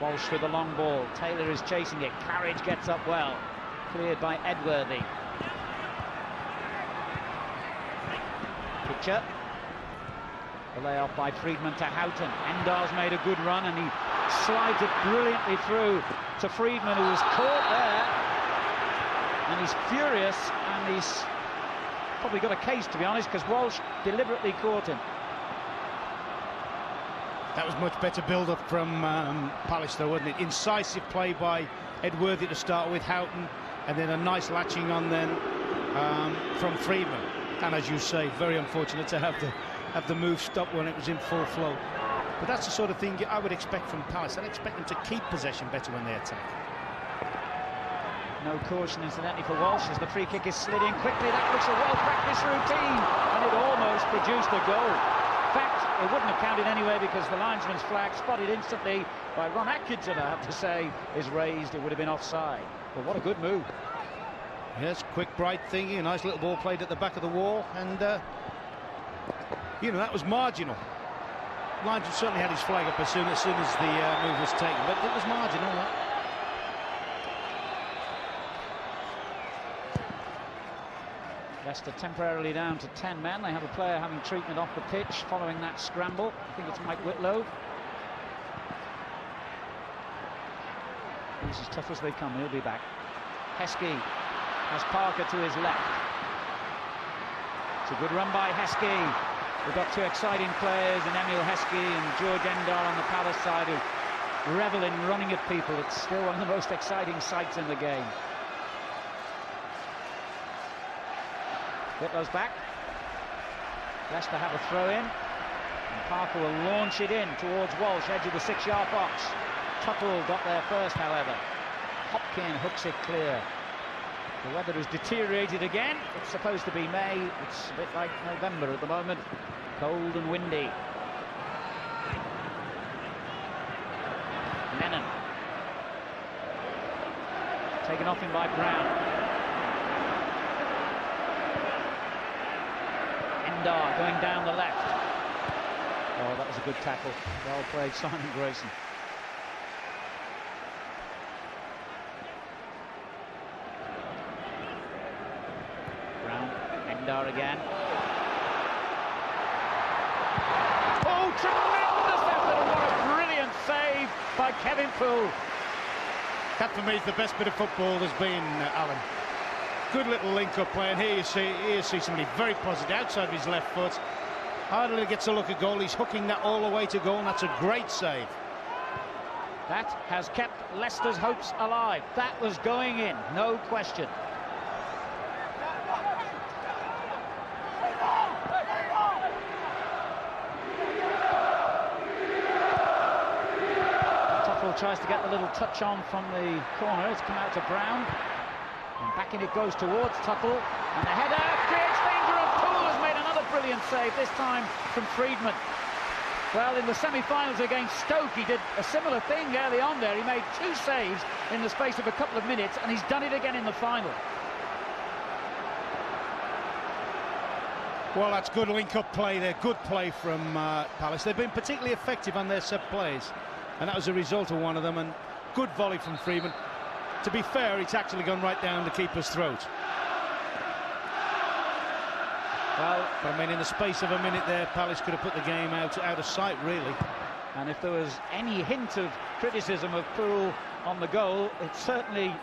Walsh with the long ball. Taylor is chasing it. Claridge gets up well. Cleared by Edworthy. Pitcher. The layoff by Friedman to Houghton. Endar's made a good run, and he slides it brilliantly through to Friedman, who was caught there, and he's furious, and he's probably got a case, to be honest, because Walsh deliberately caught him. That was much better build-up from Palace, though, wasn't it? Incisive play by Edworthy to start with, Houghton, and then a nice latching on then from Friedman. And as you say, very unfortunate to have the move stop when it was in full flow. But that's the sort of thing I would expect from Palace. I'd expect them to keep possession better when they attack. No caution, incidentally, for Walsh as the free kick is slid in quickly. That looks a well-practiced routine, and it almost produced a goal. In fact, it wouldn't have counted anyway because the linesman's flag, spotted instantly by Ron Atkinson, I have to say, is raised. It would have been offside. But what a good move. Yes, quick, bright thingy, a nice little ball played at the back of the wall, and you know, that was marginal. Linesman certainly had his flag up as soon as the move was taken, but it was marginal. That. Leicester temporarily down to 10 men. They have a player having treatment off the pitch following that scramble. I think it's Mike Whitlow. He's as tough as they come. He'll be back. Heskey has Parker to his left. It's a good run by Heskey. We've got two exciting players in Emil Heskey and George Endar on the Palace side who revel in running at people. It's still one of the most exciting sights in the game. Whitlow's back. Leicester have a throw in, and Parker will launch it in towards Walsh, edge of the 6-yard box. Tuttle got there first, however. Hopkin hooks it clear. The weather has deteriorated again. It's supposed to be May. It's a bit like November at the moment. Cold and windy. Lennon. Taken off him by Brown. Endar going down the left. Oh, that was a good tackle. Well played, Simon Grayson. Endar again. Oh, tremendous effort, and what a brilliant save by Kevin Poole. That for me is the best bit of football there's been, Alan. Good little link-up play, and here you see somebody very positive outside of his left foot. Hardly gets a look at goal. He's hooking that all the way to goal, and that's a great save. That has kept Leicester's hopes alive. That was going in, no question. tries to get the little touch on from the corner. It's come out to Brown. And back in it goes towards Tuttle. And the header creates danger, and Poole has made another brilliant save, this time from Friedman. Well, in the semi-finals against Stoke, he did a similar thing early on there. He made 2 saves in the space of a couple of minutes, and he's done it again in the final. Well, that's good link-up play there. Good play from Palace. They've been particularly effective on their set plays, and that was a result of one of them. And good volley from Freeman. To be fair, it's actually gone right down the keeper's throat. Well, but I mean, in the space of a minute there, Palace could have put the game out of sight, really. And if there was any hint of criticism of Poole on the goal, it's certainly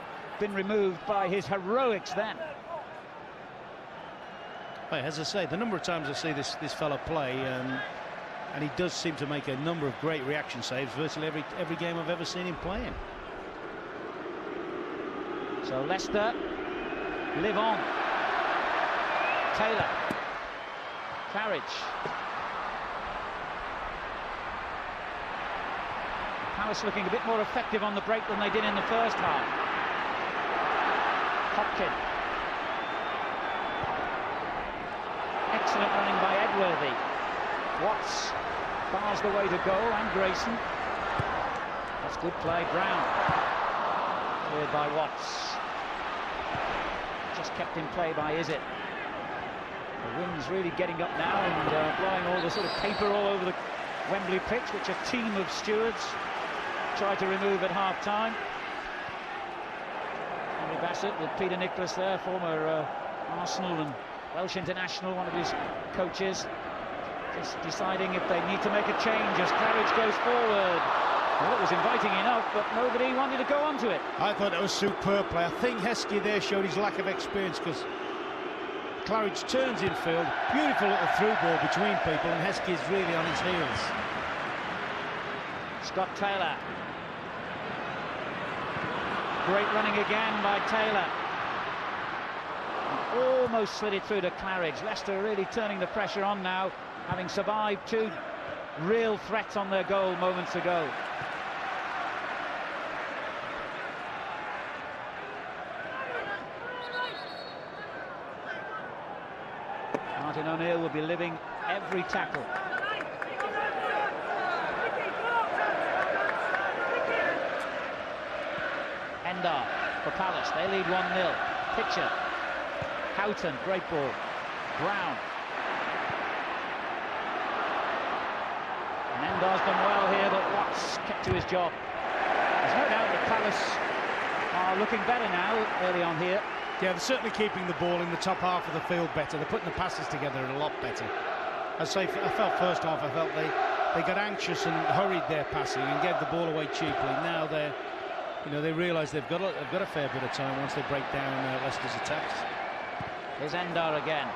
been removed by his heroics then. As I say, the number of times I see this fella play, and he does seem to make a number of great reaction saves virtually every game I've ever seen him playing. So Leicester live on. Taylor. Claridge. Palace looking a bit more effective on the break than they did in the first half. Hopkin. Excellent running by Edworthy. Watts bars the way to goal, and Grayson. That's good play. Brown. Cleared by Watts. Just kept in play by Izzet. The wind's really getting up now and blowing all the sort of paper all over the Wembley pitch, which a team of stewards tried to remove at half-time. Henry Bassett with Peter Nicholas there, former Arsenal and Welsh international, one of his coaches, just deciding if they need to make a change as Claridge goes forward. Well, it was inviting enough, but nobody wanted to go onto it. I thought it was superb play. I think Heskey there showed his lack of experience, because Claridge turns infield, beautiful little through ball between people, and Heskey is really on his heels. Scott Taylor. Great running again by Taylor. And almost slid it through to Claridge. Leicester really turning the pressure on now, having survived 2 real threats on their goal moments ago. Martin O'Neill will be living every tackle. Endar for Palace. They lead 1-0. Pitcher. Houghton. Great ball. Brown. And Endar's done well here, but Watts kept to his job. There's no doubt that Palace are looking better now early on here. Yeah, they're certainly keeping the ball in the top half of the field better. They're putting the passes together a lot better. I felt first half, I felt they got anxious and hurried their passing and gave the ball away cheaply. Now they realise they've got a fair bit of time once they break down Leicester's attacks. Here's Endar again.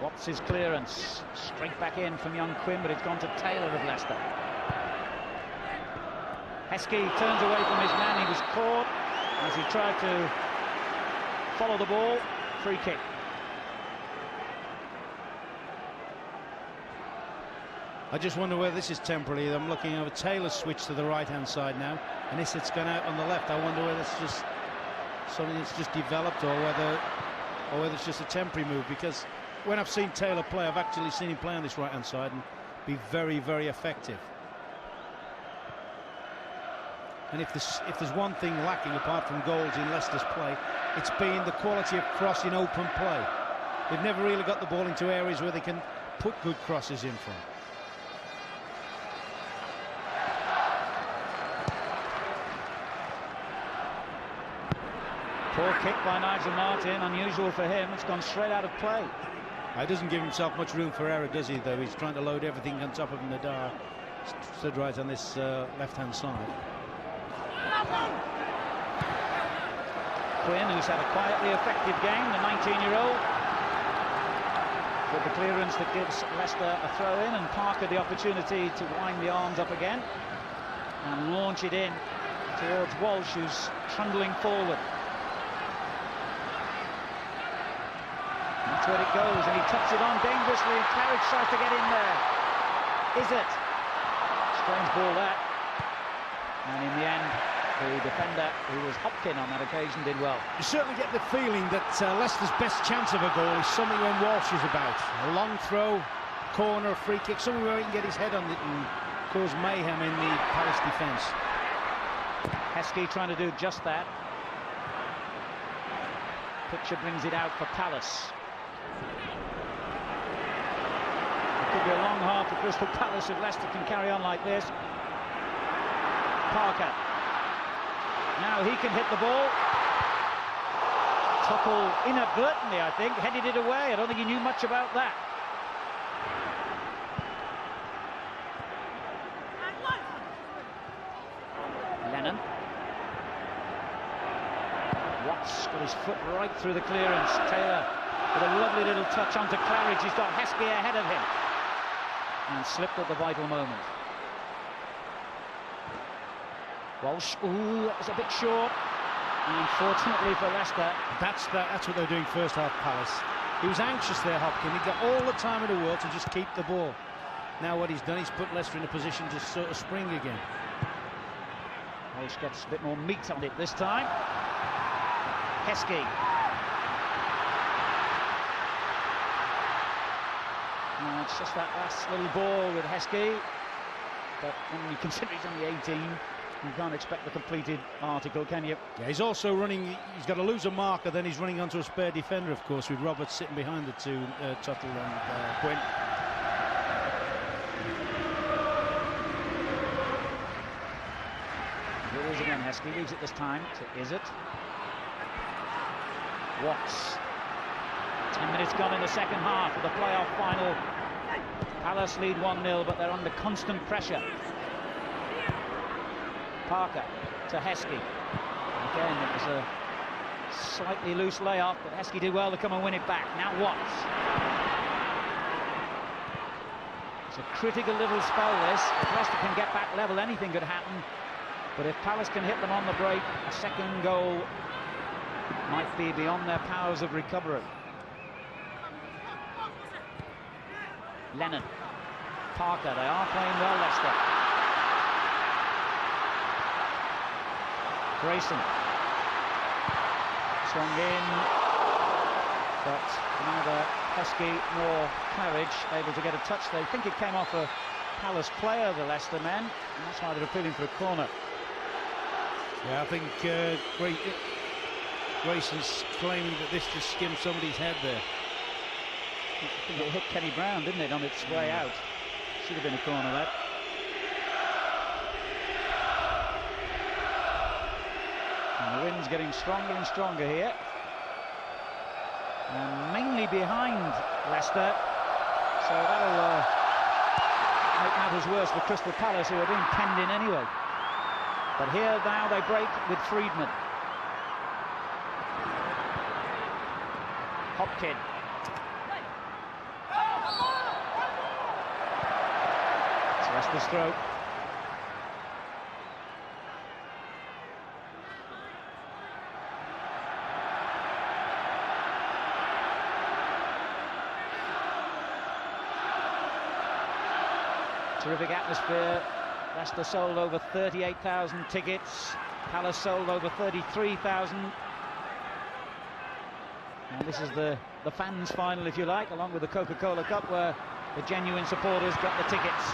Watts his clearance. Straight back in from young Quinn, but it's gone to Taylor of Leicester. Heskey turns away from his man. He was caught as he tried to follow the ball. Free kick. I just wonder whether this is temporary. I'm looking over Taylor's switch to the right-hand side now, and Isset's gone out on the left. I wonder whether it's just something that's just developed, or whether it's just a temporary move, because when I've seen Taylor play, I've actually seen him play on this right-hand side and be very, very effective. And if there's one thing lacking apart from goals in Leicester's play, it's been the quality of crossing open play. They've never really got the ball into areas where they can put good crosses in from. Poor kick by Nigel Martin, unusual for him. It's gone straight out of play. He doesn't give himself much room for error, does he, though? He's trying to load everything on top of Nadar. Stood right on this left-hand side. Quinn, who's had a quietly effective game, the 19-year-old, with the clearance that gives Leicester a throw-in, and Parker the opportunity to wind the arms up again and launch it in towards Walsh, who's trundling forward. That's where it goes, and he tucks it on dangerously, and Claridge tries to get in there. Is it? Strange ball that. And in the end, the defender, who was Hopkin on that occasion, did well. You certainly get the feeling that Leicester's best chance of a goal is something when Walsh is about. A long throw, corner, free kick, something where he can get his head on it and cause mayhem in the Palace defence. Heskey trying to do just that. Pitcher brings it out for Palace. It could be a long half for Crystal Palace if Leicester can carry on like this. Parker. Now he can hit the ball. Tuchel inadvertently, I think, headed it away. I don't think he knew much about that. Lennon. Watts got his foot right through the clearance. Taylor with a lovely little touch onto Claridge. He's got Heskey ahead of him. And slipped at the vital moment. Walsh, ooh, that was a bit short. And unfortunately for Leicester, That's what they're doing first half, Palace. He was anxious there, Hopkin. He got all the time in the world to just keep the ball. Now what he's done, he's put Leicester in a position to sort of spring again. Walsh gets a bit more meat on it this time. Heskey. It's just that last little ball with Heskey. But when you consider he's only 18, you can't expect the completed article, can you? Yeah, he's also running, he's got to lose a marker, then he's running onto a spare defender, of course, with Roberts sitting behind the two, Tuttle and Quinn. Here it is again, Heskey leaves it this time to Izzet. Watts. 10 minutes gone in the second half of the playoff final. Palace lead 1-0, but they're under constant pressure. Parker to Heskey. Again, it was a slightly loose layoff, but Heskey did well to come and win it back. Now Watts. It's a critical little spell, this. If Leicester can get back level, anything could happen. But if Palace can hit them on the break, a second goal might be beyond their powers of recovery. Lennon. Parker, they are playing well, Leicester. Grayson. Swung in, but neither Heskey nor Claridge able to get a touch. They think it came off a Palace player, the Leicester men, and that's why they're appealing for a corner. Yeah, I think Grayson's claiming that this just skimmed somebody's head there. I think it hit Kenny Brown, didn't it, on its way out? Should have been a corner, that. And the wind's getting stronger and stronger here. And mainly behind Leicester. So that'll make matters worse for Crystal Palace, who are being penned in anyway. But here now they break with Friedman. Hopkin. It's Leicester's throw. Terrific atmosphere. Leicester sold over 38,000 tickets. Palace sold over 33,000. And this is the fans' final, if you like, along with the Coca-Cola Cup, where the genuine supporters get the tickets.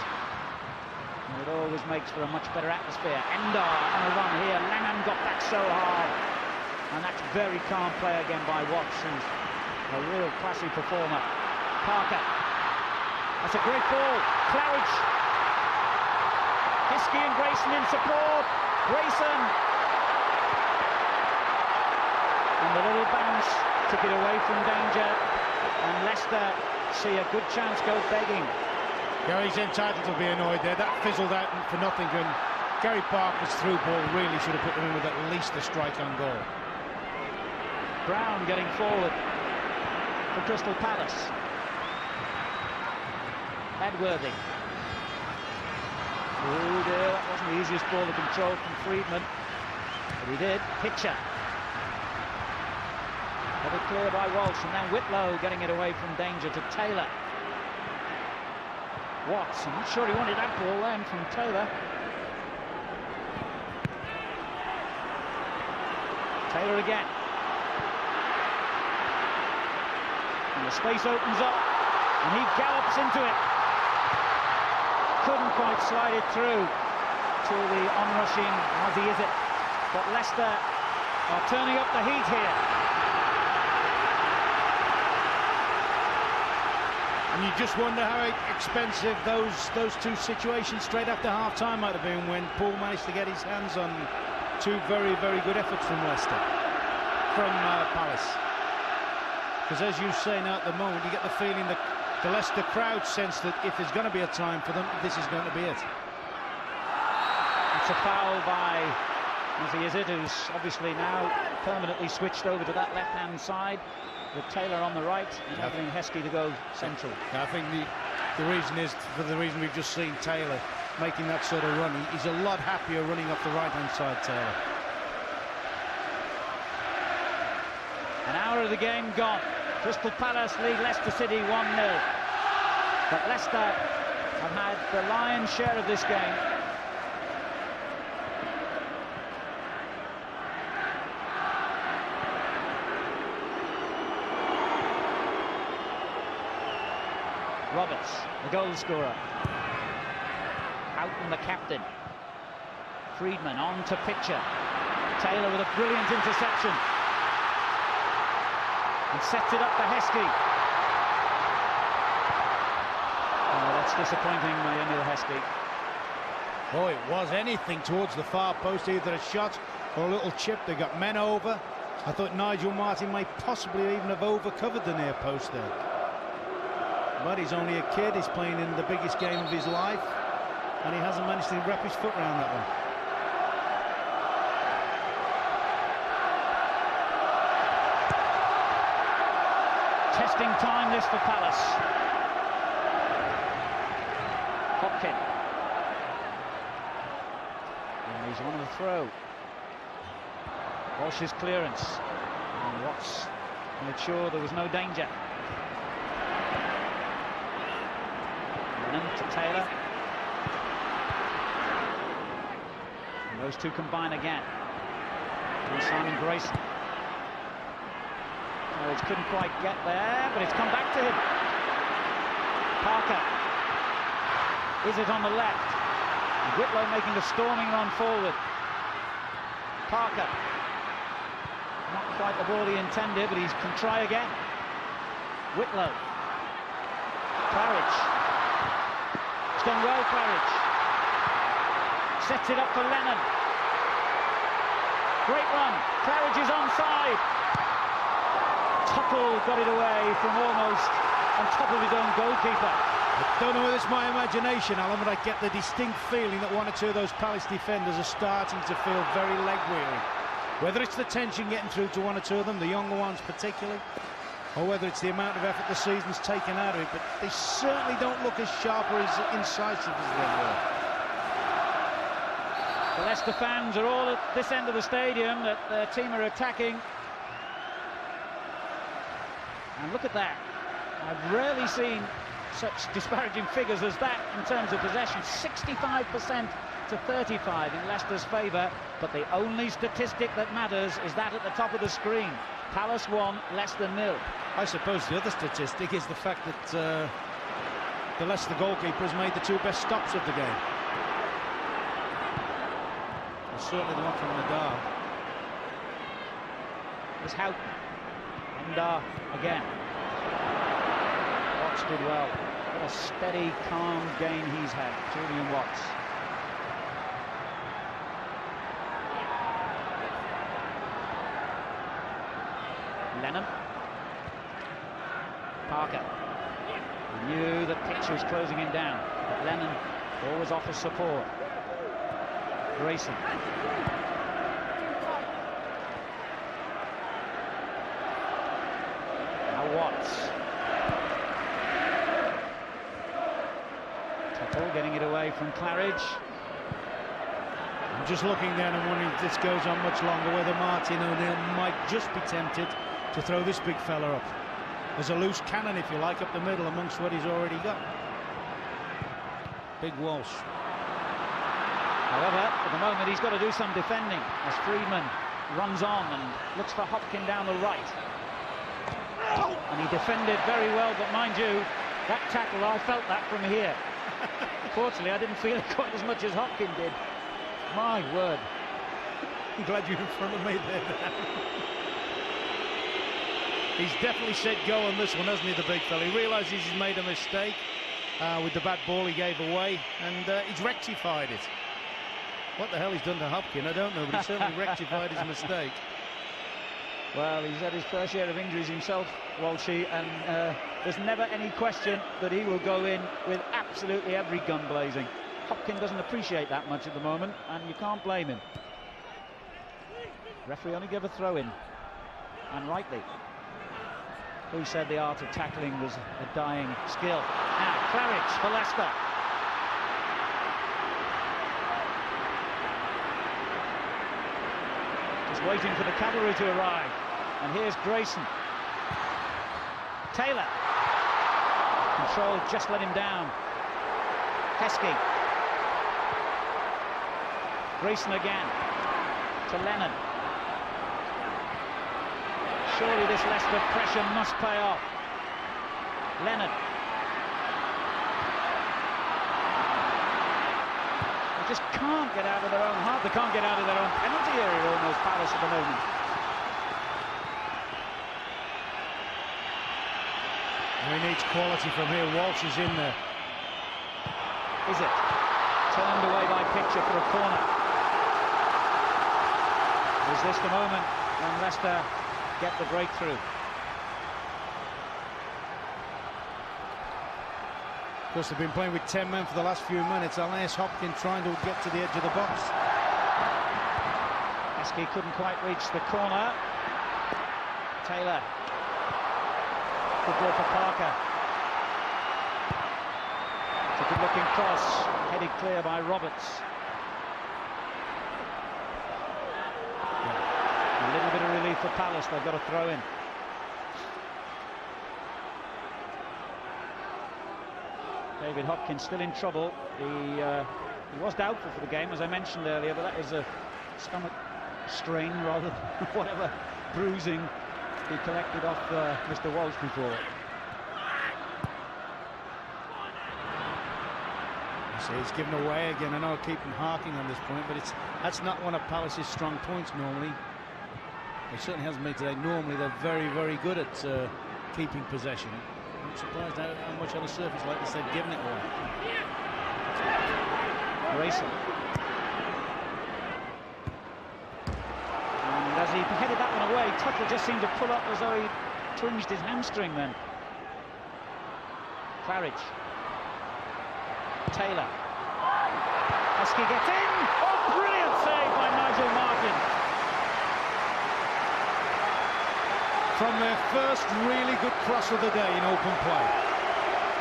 And it always makes for a much better atmosphere. Endar on a run here. Langham got back so hard. And that's very calm play again by Watts, who's a real classy performer. Parker. That's a great ball. Claridge. Heskey and Grayson in support. Grayson. And the little bounce took it away from danger. And Leicester see a good chance go begging. Yeah, he's entitled to be annoyed there. That fizzled out for nothing. And Gary Parker's through ball really should have put them in with at least a strike on goal. Brown getting forward for Crystal Palace. Edworthy. Oh dear, that wasn't the easiest ball to control from Friedman, but he did. Pitcher. Got it clear by Walsh, and then Whitlow getting it away from danger to Taylor. Watts, I'm not sure he wanted that ball then from Taylor. Taylor again. And the space opens up, and he gallops into it. Couldn't quite slide it through to the onrushing Ozzy, is it? But Leicester are turning up the heat here. And you just wonder how expensive those two situations straight after half-time might have been, when Paul managed to get his hands on two very, very good efforts from Leicester, from Palace. Because as you say now at the moment, you get the feeling that the Leicester crowd sense that if there's going to be a time for them, this is going to be it. It's a foul by Ozzy, is it, who's obviously now permanently switched over to that left-hand side, with Taylor on the right, enabling Heskey to go central. I think the reason is for the reason we've just seen Taylor making that sort of run. He's a lot happier running off the right-hand side, Taylor. An hour of the game gone. Crystal Palace lead Leicester City 1-0. But Leicester have had the lion's share of this game. Roberts, the goal scorer. Houghton, the captain. Friedman on to Pitcher. Taylor with a brilliant interception. And sets it up for Heskey. Oh, that's disappointing by Emil Heskey. Oh, it was anything towards the far post, either a shot or a little chip. They got men over. I thought Nigel Martyn might possibly even have over-covered the near post there. But he's only a kid, he's playing in the biggest game of his life, and he hasn't managed to wrap his foot around that one. Testing time this for Palace. Hopkin. And he's on the throw. Walsh's clearance. And Watts made sure there was no danger. To Taylor. And those two combine again. And Simon Grayson. Norwich couldn't quite get there, but it's come back to him. Parker. Is it on the left? And Whitlow making a storming run forward. Parker. Not quite the ball he intended, but he can try again. Whitlow. Claridge. Done well, Claridge. Sets it up for Lennon. Great run. Claridge is onside. Tuttle got it away from almost on top of his own goalkeeper. I don't know whether it's my imagination, Alan, but I get the distinct feeling that one or two of those Palace defenders are starting to feel very leg-weary. Whether it's the tension getting through to one or two of them, the younger ones particularly, or whether it's the amount of effort the season's taken out of it, but they certainly don't look as sharp or as incisive as they were. The Leicester fans are all at this end of the stadium that their team are attacking. And look at that. I've rarely seen such disparaging figures as that in terms of possession. 65% to 35 in Leicester's favour, but the only statistic that matters is that at the top of the screen. Palace 1, Leicester 0. I suppose the other statistic is the fact that the Leicester goalkeeper has made the two best stops of the game. Well, certainly the one from Nadal. It's Houghton. And again. Watts did well. What a steady, calm game he's had, Julian Watts. Lennon. Parker. He knew that Pitcher was closing him down, but Lennon always offers support. Grayson. Now Watts. Tuttle getting it away from Claridge. I'm just looking there and wondering if this goes on much longer, whether Martin O'Neill might just be tempted to throw this big fella up as a loose cannon, if you like, up the middle amongst what he's already got. Big Walsh. However, at the moment he's got to do some defending as Friedman runs on and looks for Hopkin down the right. And he defended very well, but mind you, that tackle, I felt that from here. Fortunately, I didn't feel it quite as much as Hopkin did. My word. I'm glad you're in front of me there. He's definitely said go on this one, hasn't he, the big fella? He realises he's made a mistake with the bad ball he gave away, and he's rectified it. What the hell he's done to Hopkin, I don't know, but he certainly rectified his mistake. Well, he's had his fair share of injuries himself, Walshy, and there's never any question that he will go in with absolutely every gun blazing. Hopkin doesn't appreciate that much at the moment, and you can't blame him. Referee only gave a throw in, and rightly. Who said the art of tackling was a dying skill? Now, Claridge for Leicester. Just waiting for the cavalry to arrive. And here's Grayson. Taylor. Control, just let him down. Heskey. Grayson again. To Lennon. Surely this Leicester pressure must pay off. Lennon. They just can't get out of their own half. They can't get out of their own penalty area almost, Palace at the moment. He needs quality from here. Walsh is in there. Is it? Turned away by Pitcher for a corner. Is this the moment when Leicester get the breakthrough? Of course, they've been playing with 10 men for the last few minutes. Elias Hopkin trying to get to the edge of the box. Heskey couldn't quite reach the corner. Taylor. Good ball for Parker. It's a good-looking cross, headed clear by Roberts. A little bit of relief for Palace. They've got to throw in. David Hopkins still in trouble. He was doubtful for the game, as I mentioned earlier, but that was a stomach strain rather than whatever bruising he collected off Mr. Walsh before. So he's given away again. I know I keep harking on this point, but that's not one of Palace's strong points normally. He certainly hasn't been today. Normally they're very, very good at keeping possession. I'm surprised how much on a surface like this they've given it away. Grayson. And as he headed that one away, Tuttle just seemed to pull up as though he twinged his hamstring then. Claridge. Taylor. Heskey gets in. Oh, brilliant save by Nigel Martin. From their first really good cross of the day in open play.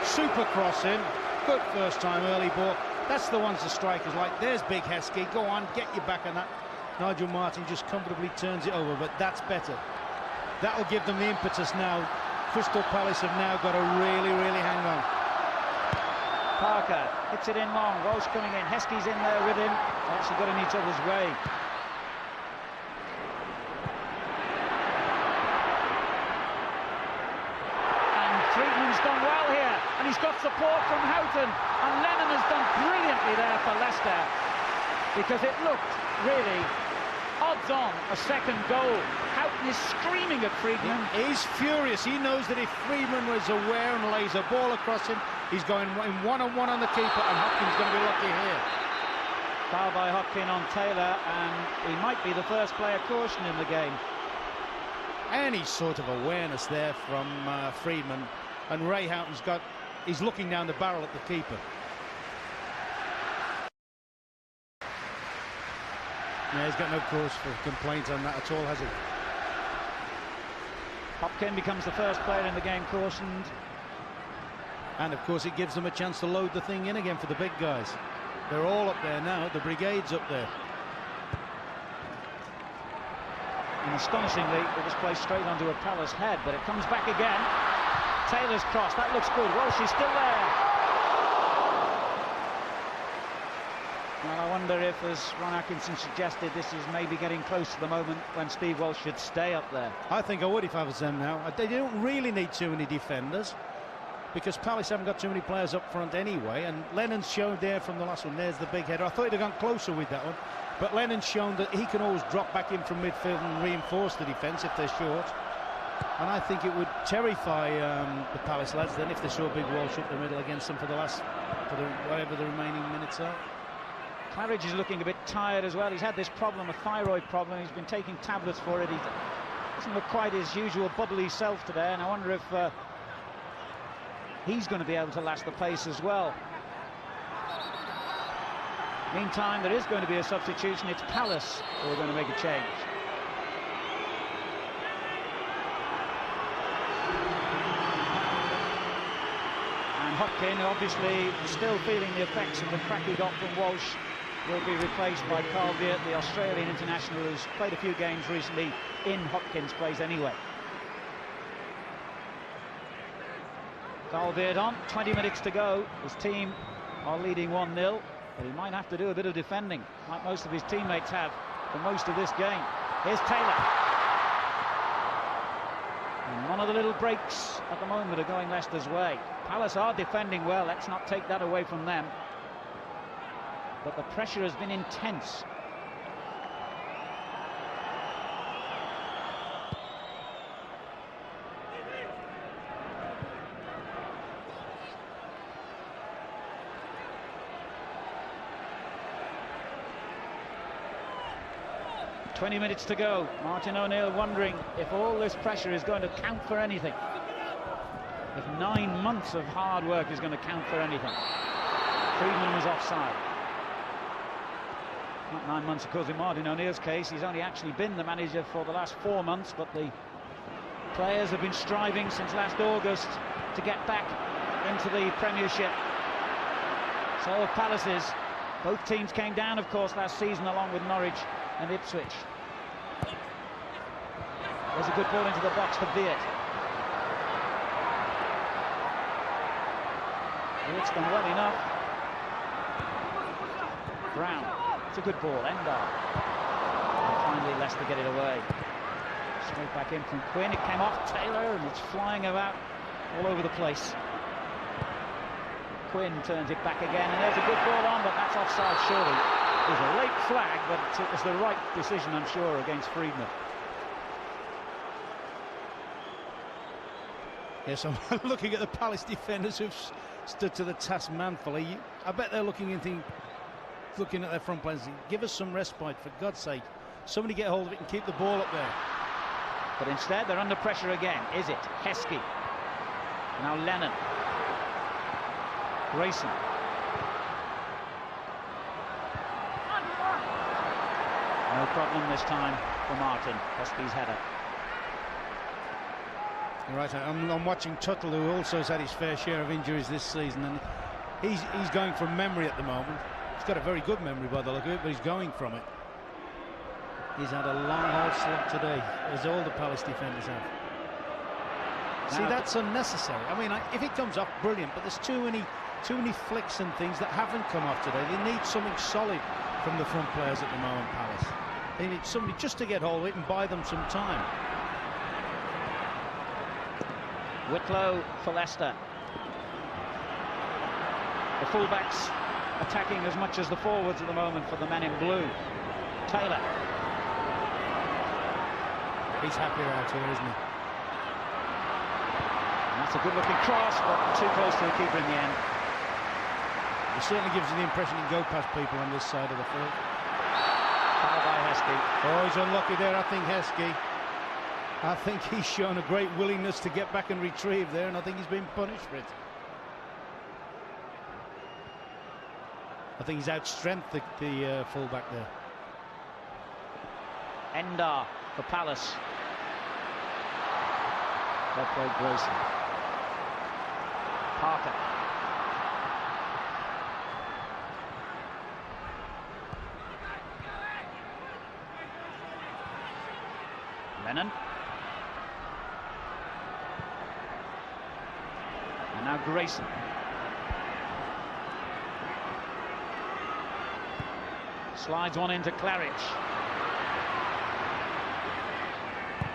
Super cross in. Good first time early ball. That's the ones the strikers like. There's big Heskey. Go on, get your back on that. Nigel Martin just comfortably turns it over, but that's better. That'll give them the impetus now. Crystal Palace have now got to really, really hang on. Parker hits it in long. Walsh coming in. Heskey's in there with him. They actually got in each other's way. And Friedman's done well here. And he's got support from Houghton. And Lennon has done brilliantly there for Leicester. Because it looked really odds on a second goal. Houghton is screaming at Friedman. He's furious. He knows that if Friedman was aware and lays a ball across him, he's going in one-on-one on the keeper, and Hopkins going to be lucky here. Foul by Hopkin on Taylor, and he might be the first player cautioned in the game. Any sort of awareness there from Friedman, and Ray Houghton's he's looking down the barrel at the keeper. Yeah, he's got no cause for complaint on that at all, has he? Hopkin becomes the first player in the game cautioned. And of course it gives them a chance to load the thing in again for the big guys. They're all up there now. The brigade's up there. And astonishingly, it was placed straight onto a Palace head, but it comes back again. Taylor's cross, that looks good. Walsh is still there. Well, I wonder wonder if, as Ron Atkinson suggested, this is maybe getting close to the moment when Steve Walsh should stay up there. I think I would if I was them now. They don't really need too many defenders, because Palace haven't got too many players up front anyway, and Lennon's shown there from the last one. There's the big header. I thought he'd have gone closer with that one, but Lennon's shown that he can always drop back in from midfield and reinforce the defence if they're short. And I think it would terrify the Palace lads then if they saw Big Walsh up the middle against them for whatever the remaining minutes are. Claridge is looking a bit tired as well. He's had this problem, a thyroid problem. He's been taking tablets for it. He doesn't look quite his usual bubbly self today, and I wonder if he's going to be able to last the pace as well. Meantime, there is going to be a substitution. It's Palace who are going to make a change. And Hopkin, obviously still feeling the effects of the crack he got from Walsh, will be replaced by Carl Veert, the Australian international who's played a few games recently in Hopkins' place anyway. Carl Veert on, 20 minutes to go. His team are leading 1-0, but he might have to do a bit of defending, like most of his teammates have for most of this game. Here's Taylor. And none of the little breaks at the moment are going Leicester's way. Palace are defending well, let's not take that away from them. But the pressure has been intense. "20 minutes to go. Martin O'Neill wondering if all this pressure is going to count for anything. If 9 months of hard work is going to count for anything. Friedman was offside. Not 9 months, of course, in Martin O'Neill's case. He's only actually been the manager for the last 4 months, but the players have been striving since last August to get back into the Premiership. So have Palace's. Both teams came down, of course, last season along with Norwich and Ipswich. There's a good ball into the box for Veert. Veert's done well enough. Brown. It's a good ball, Endar. And finally Leicester get it away. Straight back in from Quinn. It came off Taylor and it's flying about all over the place. Quinn turns it back again, and there's a good ball on, but that's offside surely. It was a late flag, but it was the right decision, I'm sure, against Friedman. Yes, I'm looking at the Palace defenders who've stood to the task manfully. I bet they're looking at their front players. Give us some respite, for God's sake. Somebody get hold of it and keep the ball up there. But instead, they're under pressure again. Is it? Heskey. Now Lennon. Grayson. No problem this time for Martin. Heskey's header. You're right. I'm watching Tuttle, who also has had his fair share of injuries this season, and he's going from memory at the moment. He's got a very good memory by the look of it, but he's going from it. He's had a long hard slog today, as all the Palace defenders have. See, that's unnecessary. I mean, if it comes off, brilliant, but there's too many flicks and things that haven't come off today. They need something solid from the front players at the moment, Palace. They need somebody just to get hold of it and buy them some time. Whitlow for Leicester. The fullbacks attacking as much as the forwards at the moment for the men in blue. Taylor. He's happier out here, isn't he? And that's a good-looking cross, but too close to the keeper in the end. It certainly gives you the impression he can go past people on this side of the field. Foul by Heskey. Oh, he's unlucky there, I think, Heskey. I think he's shown a great willingness to get back and retrieve there, and I think he's been punished for it. I think he's outstrengthed the full-back there. Endar for Palace. Well played, Grayson. Parker. Lennon. And now Grayson. Slides one into Claridge.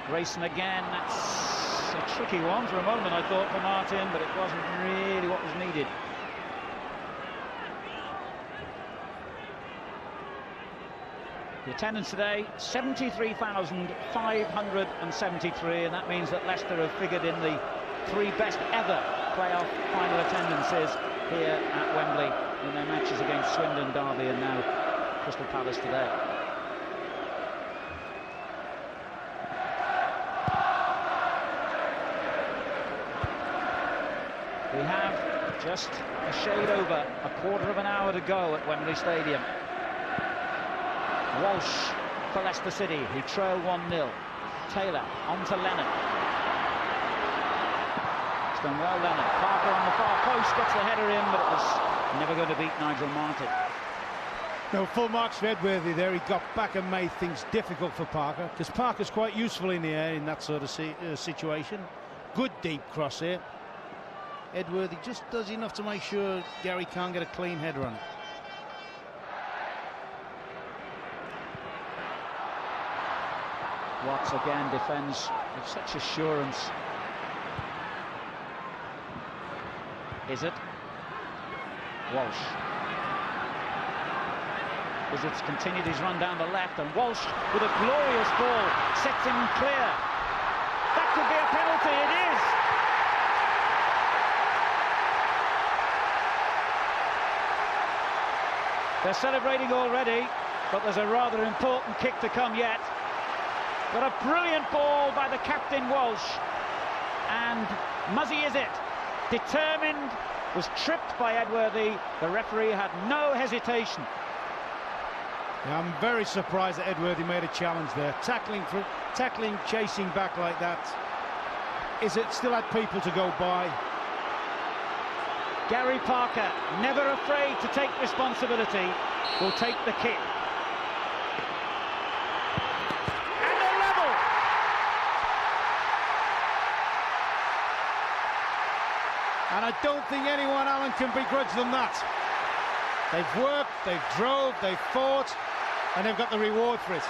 Grayson again. That's a tricky one for a moment, I thought, for Martin, but it wasn't really what was needed. The attendance today, 73,573, and that means that Leicester have figured in the 3 best ever playoff final attendances here at Wembley in their matches against Swindon, Derby and now Crystal Palace today. We have just a shade over a quarter of an hour to go at Wembley Stadium. Walsh for Leicester City, who trail 1-0. Taylor on to Lennon. It's done well, Lennon. Parker on the far post, gets the header in, but it was never going to beat Nigel Martin. No, full marks for Edworthy there. He got back and made things difficult for Parker, because Parker's quite useful in the air in that sort of situation. Good deep cross here. Edworthy just does enough to make sure Gary can't get a clean header on it. Watts again defends with such assurance. Is it? Walsh. Izzet's continued his run down the left, and Walsh with a glorious ball sets him clear. That could be a penalty, it is! They're celebrating already, but there's a rather important kick to come yet. But a brilliant ball by the captain Walsh, and Muzzy Izzet, determined, was tripped by Edworthy. The referee had no hesitation. Yeah, I'm very surprised that Edworthy made a challenge there. Tackling, chasing back like that. Izzet still had people to go by. Gary Parker, never afraid to take responsibility, will take the kick. And I don't think anyone, Alan, can begrudge them that. They've worked, they've drove, they've fought, and they've got the reward for it.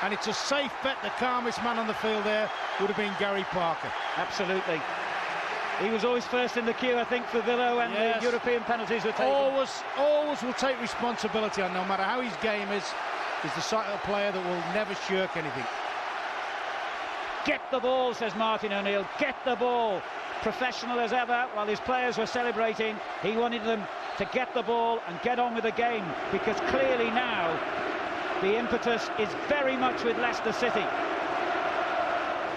And it's a safe bet the calmest man on the field there would have been Gary Parker. Absolutely. He was always first in the queue, I think, for Villa when the European penalties were taken. Always will take responsibility, and no matter how his game is the sort of player that will never shirk anything. Get the ball, says Martin O'Neill, get the ball. Professional as ever, while his players were celebrating, he wanted them to get the ball and get on with the game, because clearly now the impetus is very much with Leicester City.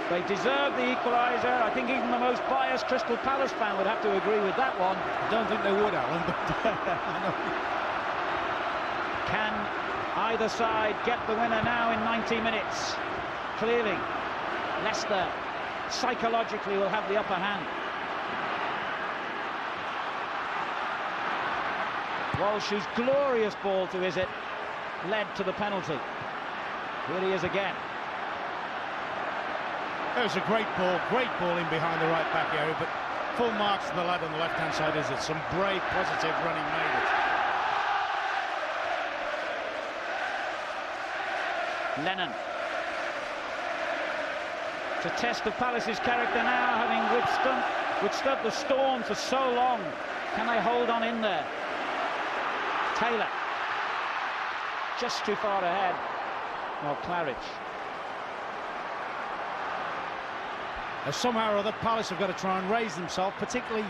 They deserve the equaliser. I think even the most biased Crystal Palace fan would have to agree with that one. I don't think they would, Alan, but can either side get the winner now in 90 minutes? Clearly, Leicester psychologically will have the upper hand. Walsh's glorious ball to Izzet led to the penalty. Here he is again. It was a great ball in behind the right back area, but full marks to the lad on the left hand side. Izzet, some brave, positive running made it. Lennon. To test the Palace's character now, having withstood the storm for so long. Can they hold on in there? Taylor. Just too far ahead. Well, Claridge. Somehow or other, Palace have got to try and raise themselves, particularly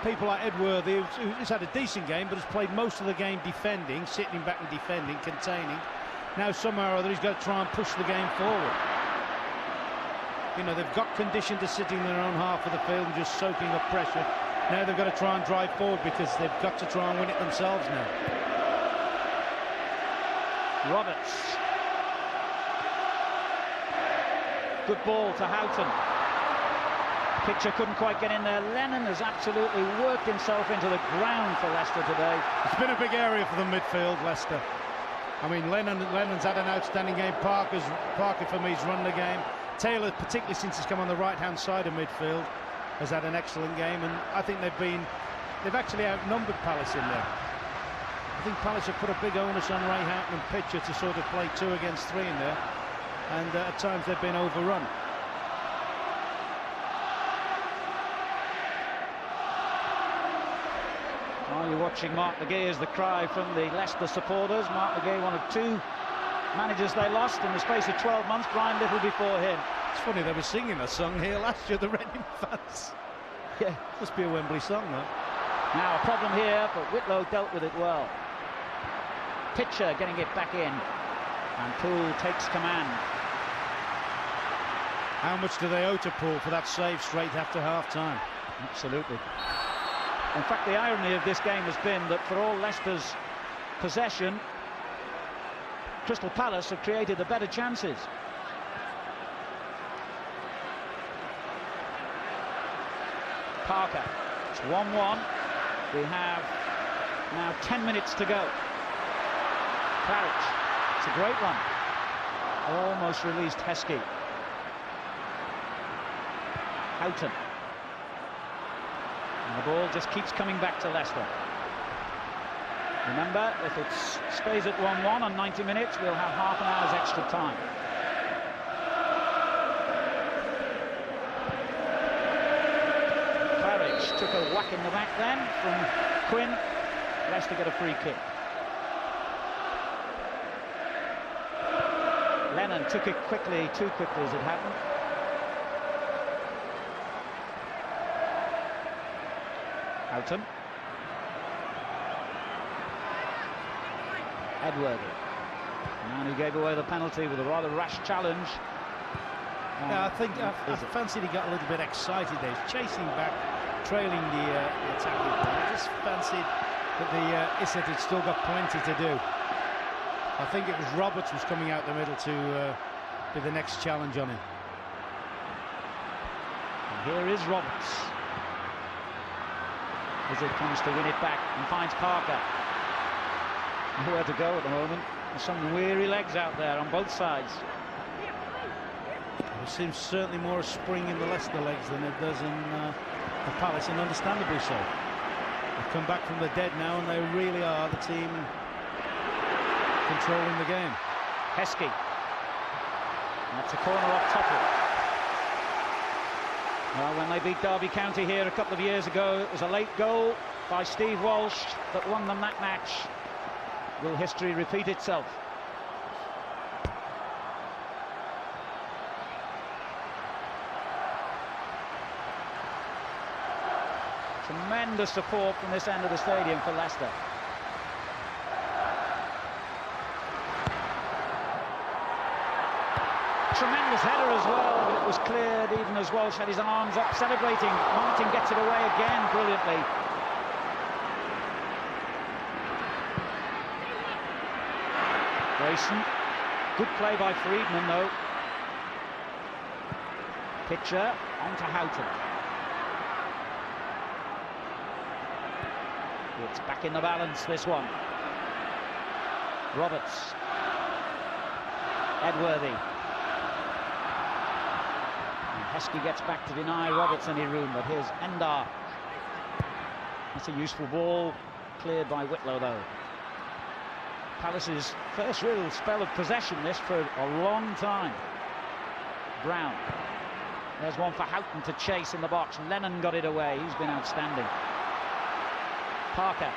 people like Edworthy, who's had a decent game, but has played most of the game defending, sitting back and defending, containing. Now, somehow or other, he's got to try and push the game forward. You know, they've got conditioned to sitting in their own half of the field and just soaking up pressure. Now they've got to try and drive forward because they've got to try and win it themselves now. Roberts. Good ball to Houghton. Pitcher couldn't quite get in there. Lennon has absolutely worked himself into the ground for Leicester today. It's been a big area for the midfield, Leicester. I mean, Lennon's had an outstanding game. Parker for me has run the game. Taylor, particularly since he's come on the right-hand side of midfield, has had an excellent game, and I think they've actually outnumbered Palace in there. I think Palace have put a big onus on Ray Houghton and Pitcher to sort of play 2 against 3 in there, and at times they've been overrun. Are you watching Mark McGee as the cry from the Leicester supporters? Mark McGee, one of 2 managers they lost in the space of 12 months, Brian Little before him. It's funny, they were singing a song here last year, the Reading fans. Yeah. Must be a Wembley song, though. Now a problem here, but Whitlow dealt with it well. Pitcher getting it back in, and Poole takes command. How much do they owe to Poole for that save straight after half-time? Absolutely. In fact, the irony of this game has been that for all Leicester's possession, Crystal Palace have created the better chances. Parker, it's 1-1. We have now 10 minutes to go. Claridge, it's a great run. Almost released Heskey. Houghton. And the ball just keeps coming back to Leicester. Remember, if it stays at 1-1 on 90 minutes, we'll have half an hour's extra time. Claridge took a whack in the back then from Quinn. Leicester get a free kick. Lennon took it quickly, too quickly as it happened. Houghton. Edworthy. The man who gave away the penalty with a rather rash challenge. Yeah, I fancied he got a little bit excited there. He's chasing back, trailing the attacking player. I just fancied that the Iset had still got plenty to do. I think it was Roberts was coming out the middle to be the next challenge on him. And here is Roberts. Iset comes to win it back and finds Parker. Nowhere to go at the moment. There's some weary legs out there on both sides. There seems certainly more a spring in the Leicester legs than it does in the Palace, and understandably so. They've come back from the dead now, and they really are the team controlling the game. Heskey. That's a corner off Topple. Well, when they beat Derby County here a couple of years ago, it was a late goal by Steve Walsh that won them that match. Will history repeat itself? Tremendous support from this end of the stadium for Leicester. Tremendous header as well, but it was cleared even as Walsh had his arms up celebrating. Martin gets it away again brilliantly. Grayson, good play by Friedman though. Pitcher onto Houghton. It's back in the balance, this one. Roberts. Edworthy. And Heskey gets back to deny Roberts any room, but here's Endar. That's a useful ball, cleared by Whitlow though. Palace's first real spell of possession this for a long time. Brown. There's one for Houghton to chase in the box. Lennon got it away. He's been outstanding. Parker.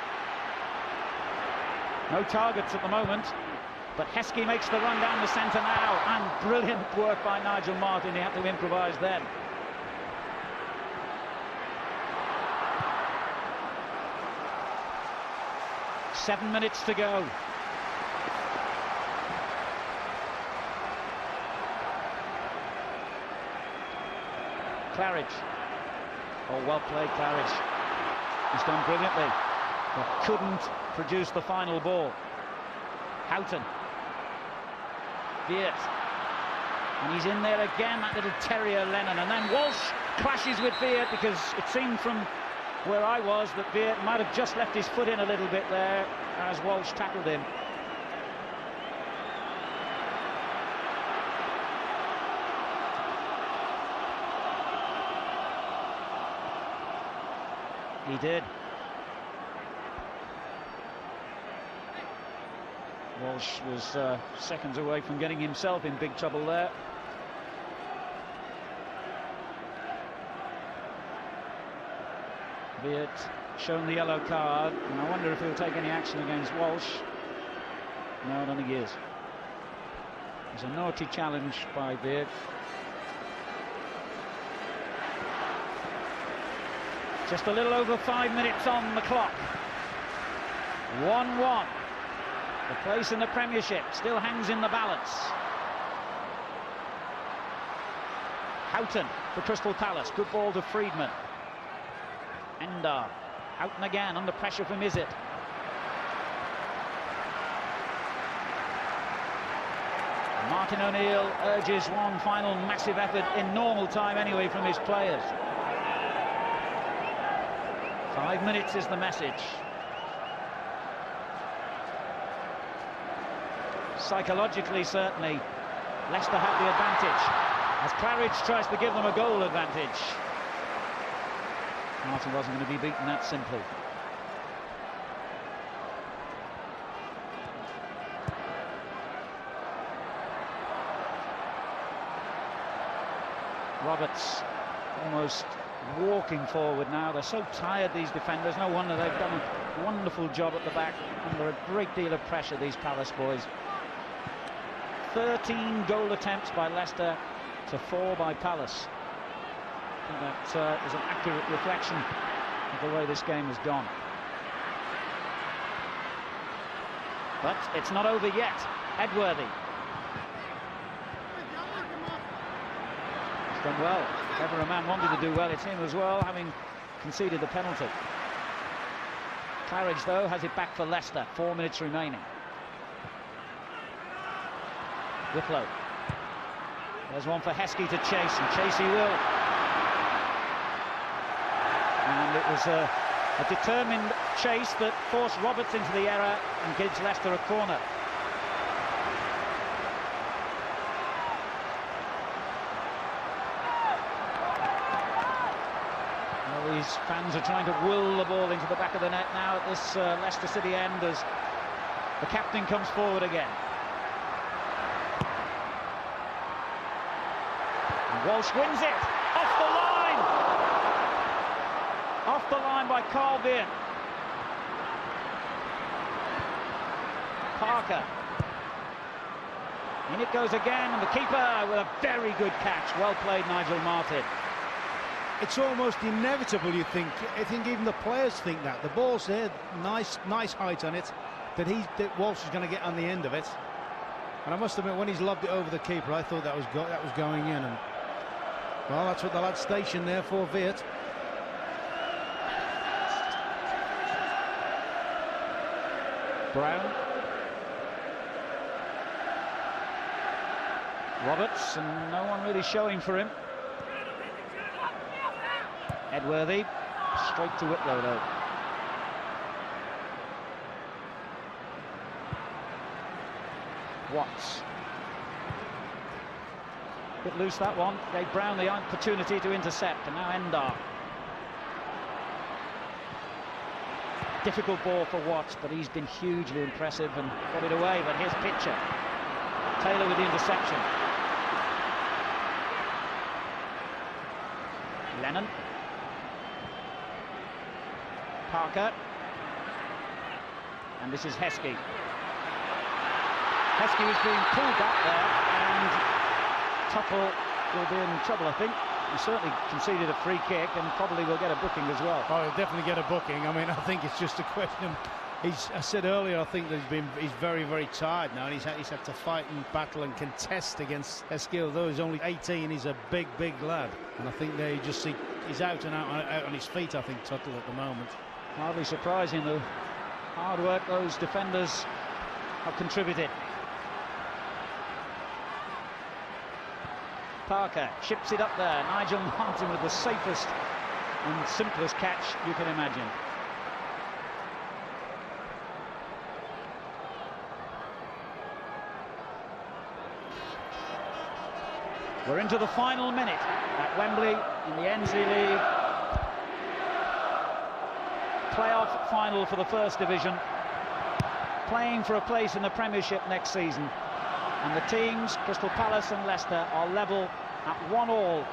No targets at the moment, but Heskey makes the run down the centre now, and brilliant work by Nigel Martin. He had to improvise then. Seven minutes to go. Claridge. Oh, well played, Claridge. He's done brilliantly, but couldn't produce the final ball. Houghton. Viet. And he's in there again, that little terrier Lennon. And then Walsh clashes with Viet, because it seemed from where I was that Viet might have just left his foot in a little bit there as Walsh tackled him. He did. Walsh was seconds away from getting himself in big trouble there. Viet shown the yellow card, and I wonder if he'll take any action against Walsh. No, I don't think he is. It's a naughty challenge by Viet. Just a little over 5 minutes on the clock. 1-1. The place in the Premiership still hangs in the balance. Houghton for Crystal Palace. Good ball to Friedman. Endar. Houghton again under pressure from Izzet. Martin O'Neill urges one final massive effort in normal time anyway from his players. 5 minutes is the message. Psychologically, certainly, Leicester have the advantage as Claridge tries to give them a goal advantage. Martin wasn't going to be beaten that simply. Roberts almost walking forward now. They're so tired, these defenders. No wonder they've done a wonderful job at the back under a great deal of pressure, these Palace boys. 13 goal attempts by Leicester to 4 by Palace. I think that is an accurate reflection of the way this game has gone. But it's not over yet. Edworthy. He's done well. If ever a man wanted to do well, it's him as well, having conceded the penalty. Claridge, though, has it back for Leicester. 4 minutes remaining. Whitlow. There's one for Heskey to chase, and chase he will. And it was a determined chase that forced Roberts into the error and gives Leicester a corner. Well, these fans are trying to will the ball into the back of the net now at this Leicester City end as the captain comes forward again. Walsh wins it, off the line! Off the line by Carl Viet. Parker. In it goes again, and the keeper with a very good catch. Well played, Nigel Martyn. It's almost inevitable, you think. I think even the players think that. The ball's there, nice height on it, that Walsh is going to get on the end of it. And I must admit, when he's lobbed it over the keeper, I thought that was going in. And well, that's what the lad's stationed there for, Viet. Brown. Roberts, and no one really showing for him. Edworthy, straight to Whitlow though. Watts. Bit loose that one, gave Brown the opportunity to intercept, and now Endar. Difficult ball for Watts, but he's been hugely impressive and got it away. But here's Pitcher. Taylor with the interception. Lennon. Parker. And this is Heskey. Heskey was being pulled back there, and Tuttle will be in trouble, I think. He certainly conceded a free kick and probably will get a booking as well. Oh, he'll definitely get a booking. I mean, I think it's just a question. I said earlier, I think that he's very, very tired now, and he's had to fight and battle and contest against Heskey. Although he's only 18, he's a big lad. And I think they just see he's out on his feet, I think, Tuttle, at the moment. Hardly surprising, the hard work those defenders have contributed. Parker chips it up there. Nigel Martyn with the safest and simplest catch you can imagine. We're into the final minute at Wembley in the Ensley League. Playoff final for the First Division. playing for a place in the Premiership next season. And the teams, Crystal Palace and Leicester, are level at 1-1.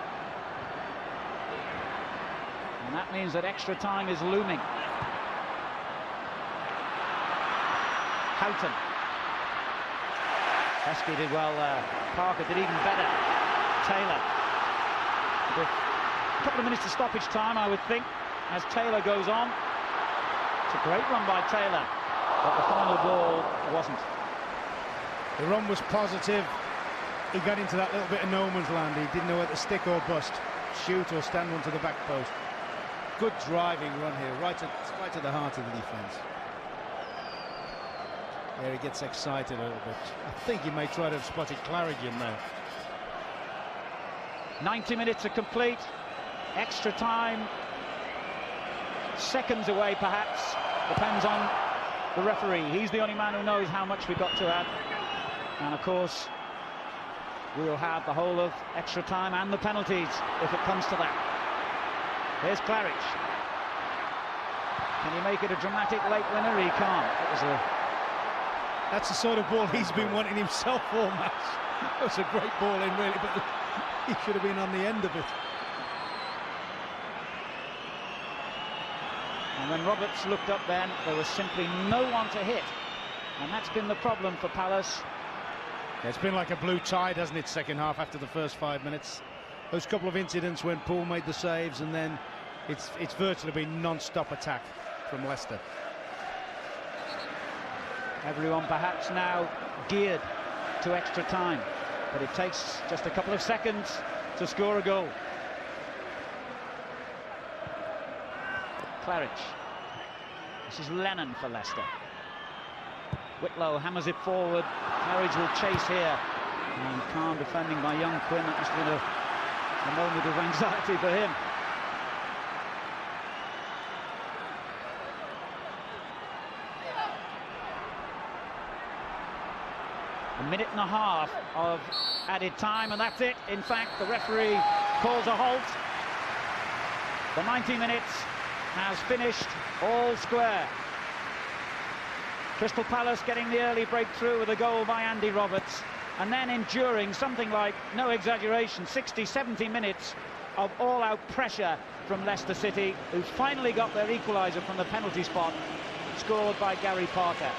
And that means that extra time is looming. Houghton. Heskey did well there. Parker did even better. Taylor. With a couple of minutes of stoppage time, I would think, as Taylor goes on. It's a great run by Taylor, but the final ball wasn't. The run was positive. He got into that little bit of no man's land. He didn't know whether to stick or bust, shoot or stand one to the back post. Good driving run here, right to the heart of the defence. There he gets excited a little bit. I think he may try to have spotted Claridge in there. 90 minutes are complete. Extra time. Seconds away, perhaps. Depends on the referee. He's the only man who knows how much we've got to add. And of course, we'll have the whole of extra time and the penalties if it comes to that. Here's Claridge. Can he make it a dramatic late winner? He can't. That's the sort of ball he's been wanting himself all match. That was a great ball in, really, but he should have been on the end of it. And when Roberts looked up then, there was simply no one to hit. And that's been the problem for Palace. It's been like a blue tide, hasn't it, second half after the first 5 minutes. Those couple of incidents when Poole made the saves, and then it's virtually been non-stop attack from Leicester. Everyone perhaps now geared to extra time, but it takes just a couple of seconds to score a goal. Claridge. This is Lennon for Leicester. Whitlow hammers it forward. Claridge will chase here. And calm defending by young Quinn. That must have been a moment of anxiety for him. A minute and a half of added time, and that's it. In fact, the referee calls a halt. The 90 minutes has finished all square. Crystal Palace getting the early breakthrough with a goal by Andy Roberts, and then enduring something like, no exaggeration, 60-70 minutes of all-out pressure from Leicester City, who finally got their equaliser from the penalty spot, scored by Gary Parker.